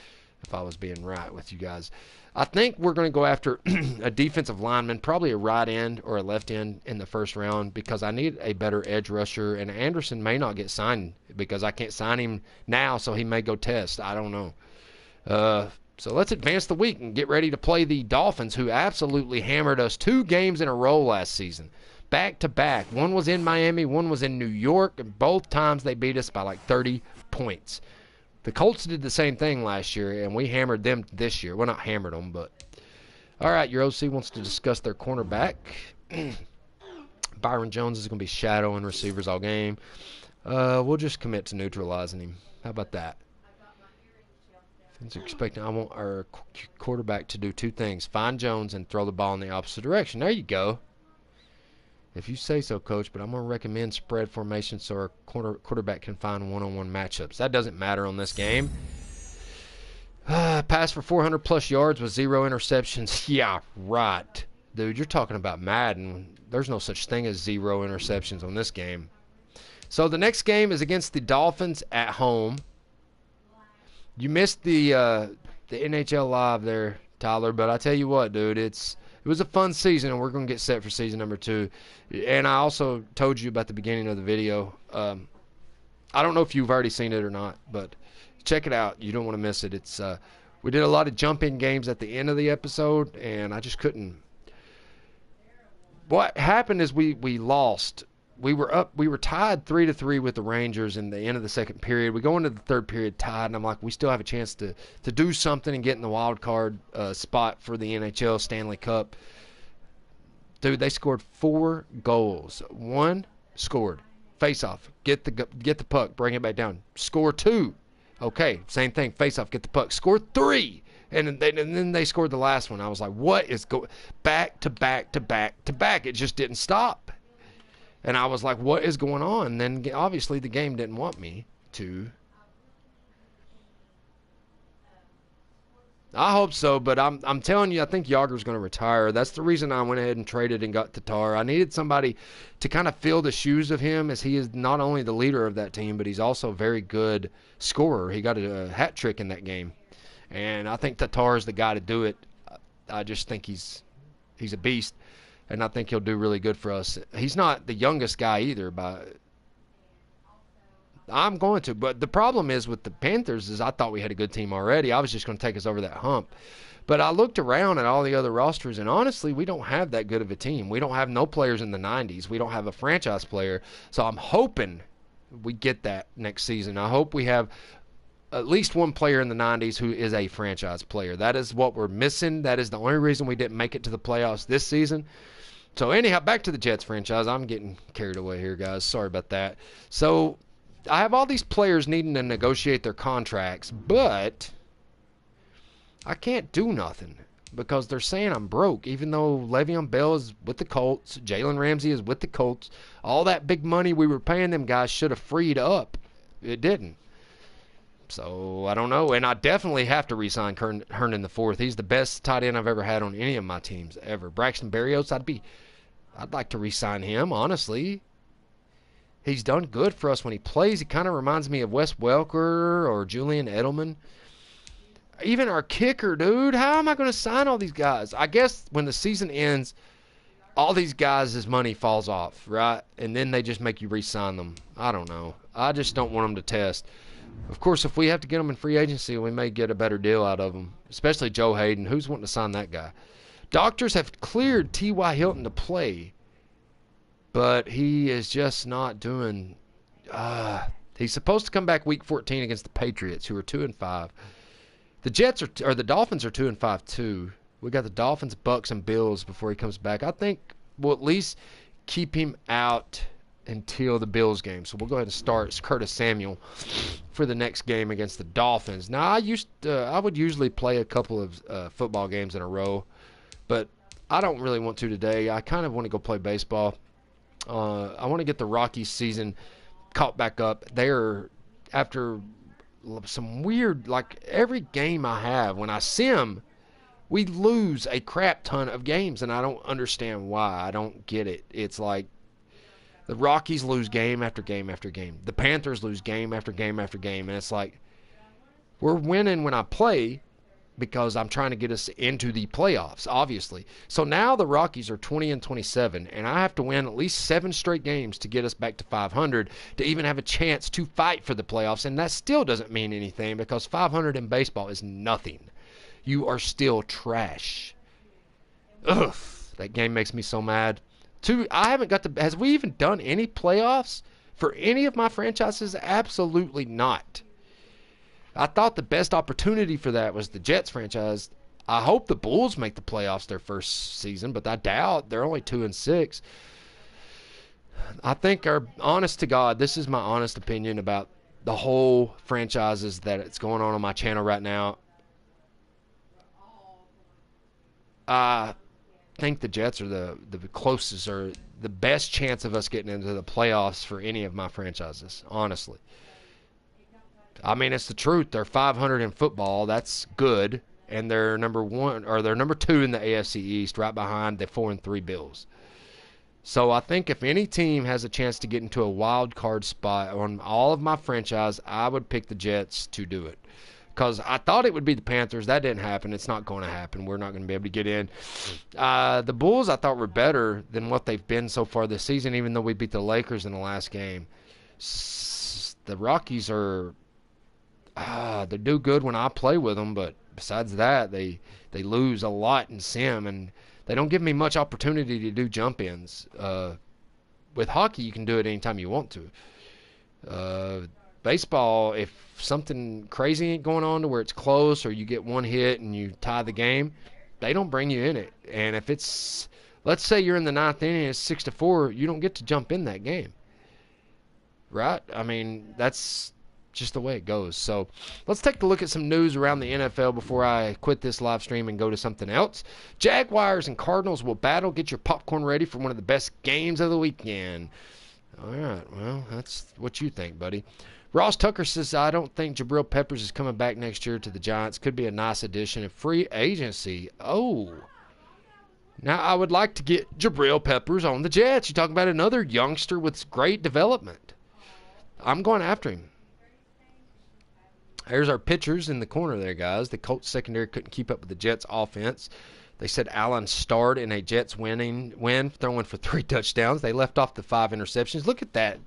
if I was being right with you guys. I think we're going to go after a defensive lineman, probably a right end or a left end in the first round, because I need a better edge rusher, and Anderson may not get signed because I can't sign him now, so he may go test. I don't know. So let's advance the week and get ready to play the Dolphins, who absolutely hammered us 2 games in a row last season. Back to back. One was in Miami, one was in New York, and both times they beat us by like 30 points. The Colts did the same thing last year, and we hammered them this year. Well, not hammered them, but. All right, your OC wants to discuss their cornerback. Byron Jones is going to be shadowing receivers all game. We'll just commit to neutralizing him. How about that? I want our quarterback to do 2 things. Find Jones and throw the ball in the opposite direction. There you go. If you say so, Coach, but I'm going to recommend spread formation so our quarterback can find one-on-one matchups. That doesn't matter on this game. Pass for 400-plus yards with 0 interceptions. Yeah, right. Dude, you're talking about Madden. There's no such thing as 0 interceptions on this game. So the next game is against the Dolphins at home. You missed the NHL Live there, Tyler, but I tell you what, dude, it was a fun season, and we're going to get set for season number 2. And I also told you about the beginning of the video. I don't know if you've already seen it or not, but check it out. You don't want to miss it. We did a lot of jump-in games at the end of the episode, and I just couldn't. What happened is we lost. We were tied 3-3 with the Rangers in the end of the second period. We go into the third period tied, and I'm like, we still have a chance to do something and get in the wild card spot for the NHL Stanley Cup. Dude, they scored 4 goals. 1 scored face off, get the puck, bring it back down. Score 2. Okay, same thing. Face off, get the puck. Scored 3. And then they scored the last one. I was like, what is going back to back to back to back? It just didn't stop. And I was like, what is going on? And then obviously the game didn't want me to. I hope so, but I'm telling you, I think Yager's going to retire. That's the reason I went ahead and traded and got Tatar. I needed somebody to kind of fill the shoes of him, as he is not only the leader of that team, but he's also a very good scorer. He got a hat trick in that game, and I think Tatar is the guy to do it. I just think he's a beast, and I think he'll do really good for us. He's not the youngest guy either, but I'm going to. But the problem is with the Panthers is I thought we had a good team already. I was just going to take us over that hump. But I looked around at all the other rosters, and honestly, we don't have that good of a team. We don't have no players in the 90s. We don't have a franchise player. So I'm hoping we get that next season. I hope we have at least one player in the 90s who is a franchise player. That is what we're missing. That is the only reason we didn't make it to the playoffs this season. So anyhow, back to the Jets franchise. I'm getting carried away here, guys. Sorry about that. So I have all these players needing to negotiate their contracts, but I can't do nothing because they're saying I'm broke, even though Le'Veon Bell is with the Colts, Jalen Ramsey is with the Colts. All that big money we were paying them guys should have freed up. It didn't. So I don't know, and I definitely have to re-sign Herndon IV. He's the best tight end I've ever had on any of my teams ever. Braxton Berrios, I'd like to re-sign him, honestly. He's done good for us when he plays. He kind of reminds me of Wes Welker or Julian Edelman. Even our kicker, dude. How am I going to sign all these guys? I guess when the season ends, all these guys' money falls off, right? And then they just make you re-sign them. I don't know. I just don't want them to test. Of course, if we have to get them in free agency, we may get a better deal out of them, especially Joe Hayden. Who's wanting to sign that guy? Doctors have cleared T.Y. Hilton to play, but he is just not doing. He's supposed to come back week 14 against the Patriots, who are 2-5. The the Dolphins are 2-5 too. We got the Dolphins, Bucks, and Bills before he comes back. I think we'll at least keep him out until the Bills game. So we'll go ahead and start Curtis Samuel for the next game against the Dolphins. Now I would usually play a couple of football games in a row, but I don't really want to today. I kind of want to go play baseball. I want to get the Rockies season caught back up. They're after some weird, like every game I have, when I sim, we lose a crap ton of games, and I don't understand why. I don't get it. It's like the Rockies lose game after game after game. The Panthers lose game after game after game, and it's like we're winning when I play, because I'm trying to get us into the playoffs, obviously. So now the Rockies are 20-27, and I have to win at least 7 straight games to get us back to 500 to even have a chance to fight for the playoffs, and that still doesn't mean anything because 500 in baseball is nothing. You are still trash. Ugh, that game makes me so mad. I haven't got the. Has we even done any playoffs for any of my franchises? Absolutely not. I thought the best opportunity for that was the Jets franchise. I hope the Bulls make the playoffs their first season, but I doubt. They're only 2-6. I think, honest to God, this is my honest opinion about the whole franchises that it's going on my channel right now. I think the Jets are the closest or the best chance of us getting into the playoffs for any of my franchises, honestly. I mean, it's the truth. They're 500 in football. That's good. And they're number 2 in the AFC East, right behind the 4-3 Bills. So I think if any team has a chance to get into a wild card spot on all of my franchise, I would pick the Jets to do it. Because I thought it would be the Panthers. That didn't happen. It's not going to happen. We're not going to be able to get in. The Bulls I thought were better than what they've been so far this season, even though we beat the Lakers in the last game. The Rockies are... they do good when I play with them, but besides that, they lose a lot in sim, and they don't give me much opportunity to do jump-ins. With hockey, you can do it anytime you want to. Baseball, if something crazy ain't going on to where it's close or you get one hit and you tie the game, they don't bring you in it. And if it's, let's say you're in the 9th inning and it's 6-4, you don't get to jump in that game. Right? I mean, that's just the way it goes. So let's take a look at some news around the NFL before I quit this live stream and go to something else. Jaguars and Cardinals will battle. Get your popcorn ready for one of the best games of the weekend. All right, well, that's what you think, buddy. Ross Tucker says, I don't think Jabril Peppers is coming back next year to the Giants. Could be a nice addition in free agency. Oh. Now, I would like to get Jabril Peppers on the Jets. You're talking about another youngster with great development. I'm going after him. Here's our pitchers in the corner there, guys. The Colts secondary couldn't keep up with the Jets offense. They said Allen starred in a Jets win, throwing for 3 touchdowns. They left off the 5 interceptions. Look at that.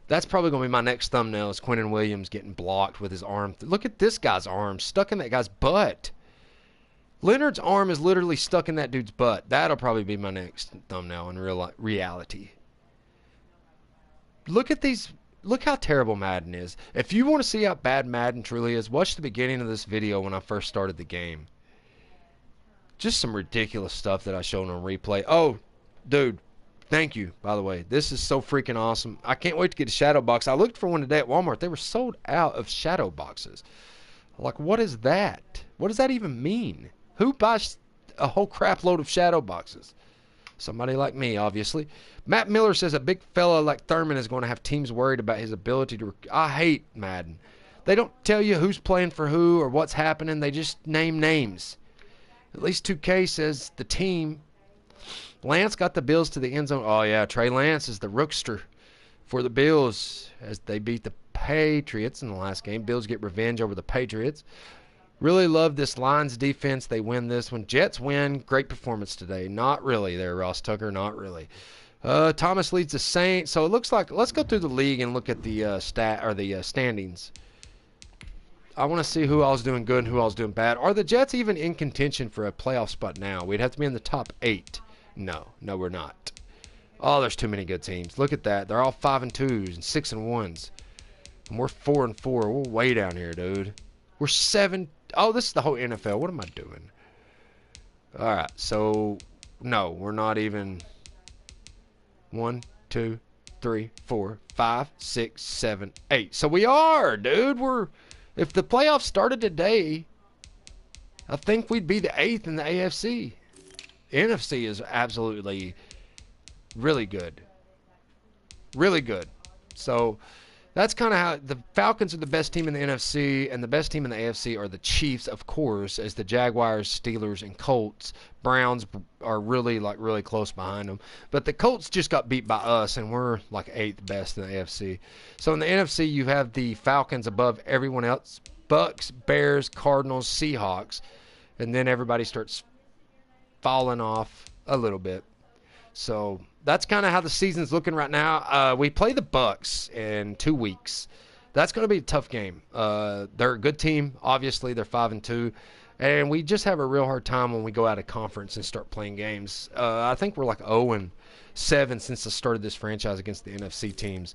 That's probably going to be my next thumbnail is Quinnen Williams getting blocked with his arm. Look at this guy's arm stuck in that guy's butt. Leonard's arm is literally stuck in that dude's butt. That'll probably be my next thumbnail in reality. Look at these. Look how terrible Madden is. If you want to see how bad Madden truly is, watch the beginning of this video when I first started the game. Just some ridiculous stuff that I showed on replay. Oh, dude, thank you, by the way. This is so freaking awesome. I can't wait to get a shadow box. I looked for one today at Walmart. They were sold out of shadow boxes. Like, what is that? What does that even mean? Who buys a whole crap load of shadow boxes? Somebody like me, obviously. Matt Miller says a big fella like Thurman is going to have teams worried about his ability to... I hate Madden. They don't tell you who's playing for who or what's happening. They just name names. At least 2K says the team. Lance got the Bills to the end zone. Oh, yeah, Trey Lance is the rookster for the Bills as they beat the Patriots in the last game. Bills get revenge over the Patriots. Really love this Lions defense. They win this one. Jets win. Great performance today. Not really there, Ross Tucker. Not really. Thomas leads the Saints. So it looks like, let's go through the league and look at the standings. I want to see who all's doing good and who all's doing bad. Are the Jets even in contention for a playoff spot now? We'd have to be in the top 8. No, we're not. Oh, there's too many good teams. Look at that. They're all 5-2s and 6-1s. And we're 4-4. We're way down here, dude. We're 7. Oh, this is the whole NFL. What am I doing? All right. So, no, we're not even 1, 2, 3, 4, 5, 6, 7, 8. So we are, dude. If the playoffs started today, I think we'd be the 8th in the AFC. NFC is absolutely really good. Really good. So that's kind of how the Falcons are the best team in the NFC, and the best team in the AFC are the Chiefs, of course, as the Jaguars, Steelers, and Colts. Browns are really close behind them. But the Colts just got beat by us, and we're like 8th best in the AFC. So in the NFC, you have the Falcons above everyone else. Bucks, Bears, Cardinals, Seahawks. And then everybody starts falling off a little bit. So that's kind of how the season's looking right now. We play the Bucks in 2 weeks. That's going to be a tough game. They're a good team. Obviously, they're 5-2. And we just have a real hard time when we go out of conference and start playing games. I think we're like 0-7 since I started this franchise against the NFC teams.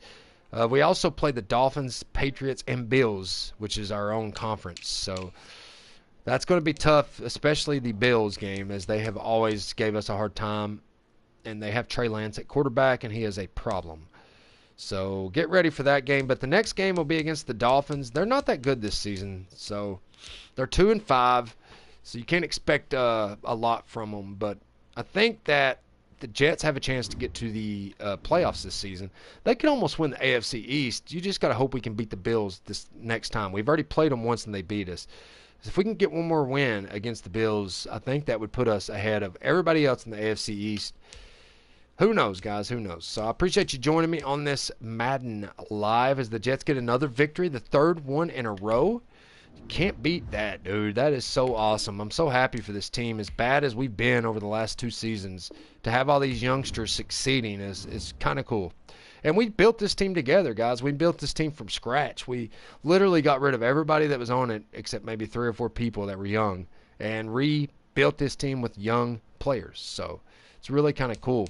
We also play the Dolphins, Patriots, and Bills, which is our own conference. So that's going to be tough, especially the Bills game, as they have always gave us a hard time. And they have Trey Lance at quarterback, and he is a problem. So get ready for that game. But the next game will be against the Dolphins. They're not that good this season. So they're 2-5. So you can't expect a lot from them. But I think that the Jets have a chance to get to the playoffs this season. They could almost win the AFC East. You just got to hope we can beat the Bills this next time. We've already played them once, and they beat us. If we can get one more win against the Bills, I think that would put us ahead of everybody else in the AFC East. Who knows, guys? Who knows? So I appreciate you joining me on this Madden Live as the Jets get another victory, the 3rd one in a row. Can't beat that, dude. That is so awesome. I'm so happy for this team. As bad as we've been over the last 2 seasons, to have all these youngsters succeeding is kind of cool. And we built this team together, guys. We built this team from scratch. We literally got rid of everybody that was on it except maybe 3 or 4 people that were young and rebuilt this team with young players. So it's really kind of cool.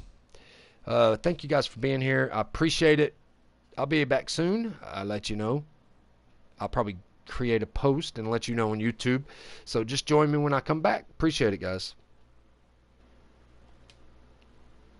Thank you guys for being here. I appreciate it. I'll be back soon. I'll let you know. I'll probably create a post and let you know on YouTube. So just join me when I come back. Appreciate it, guys.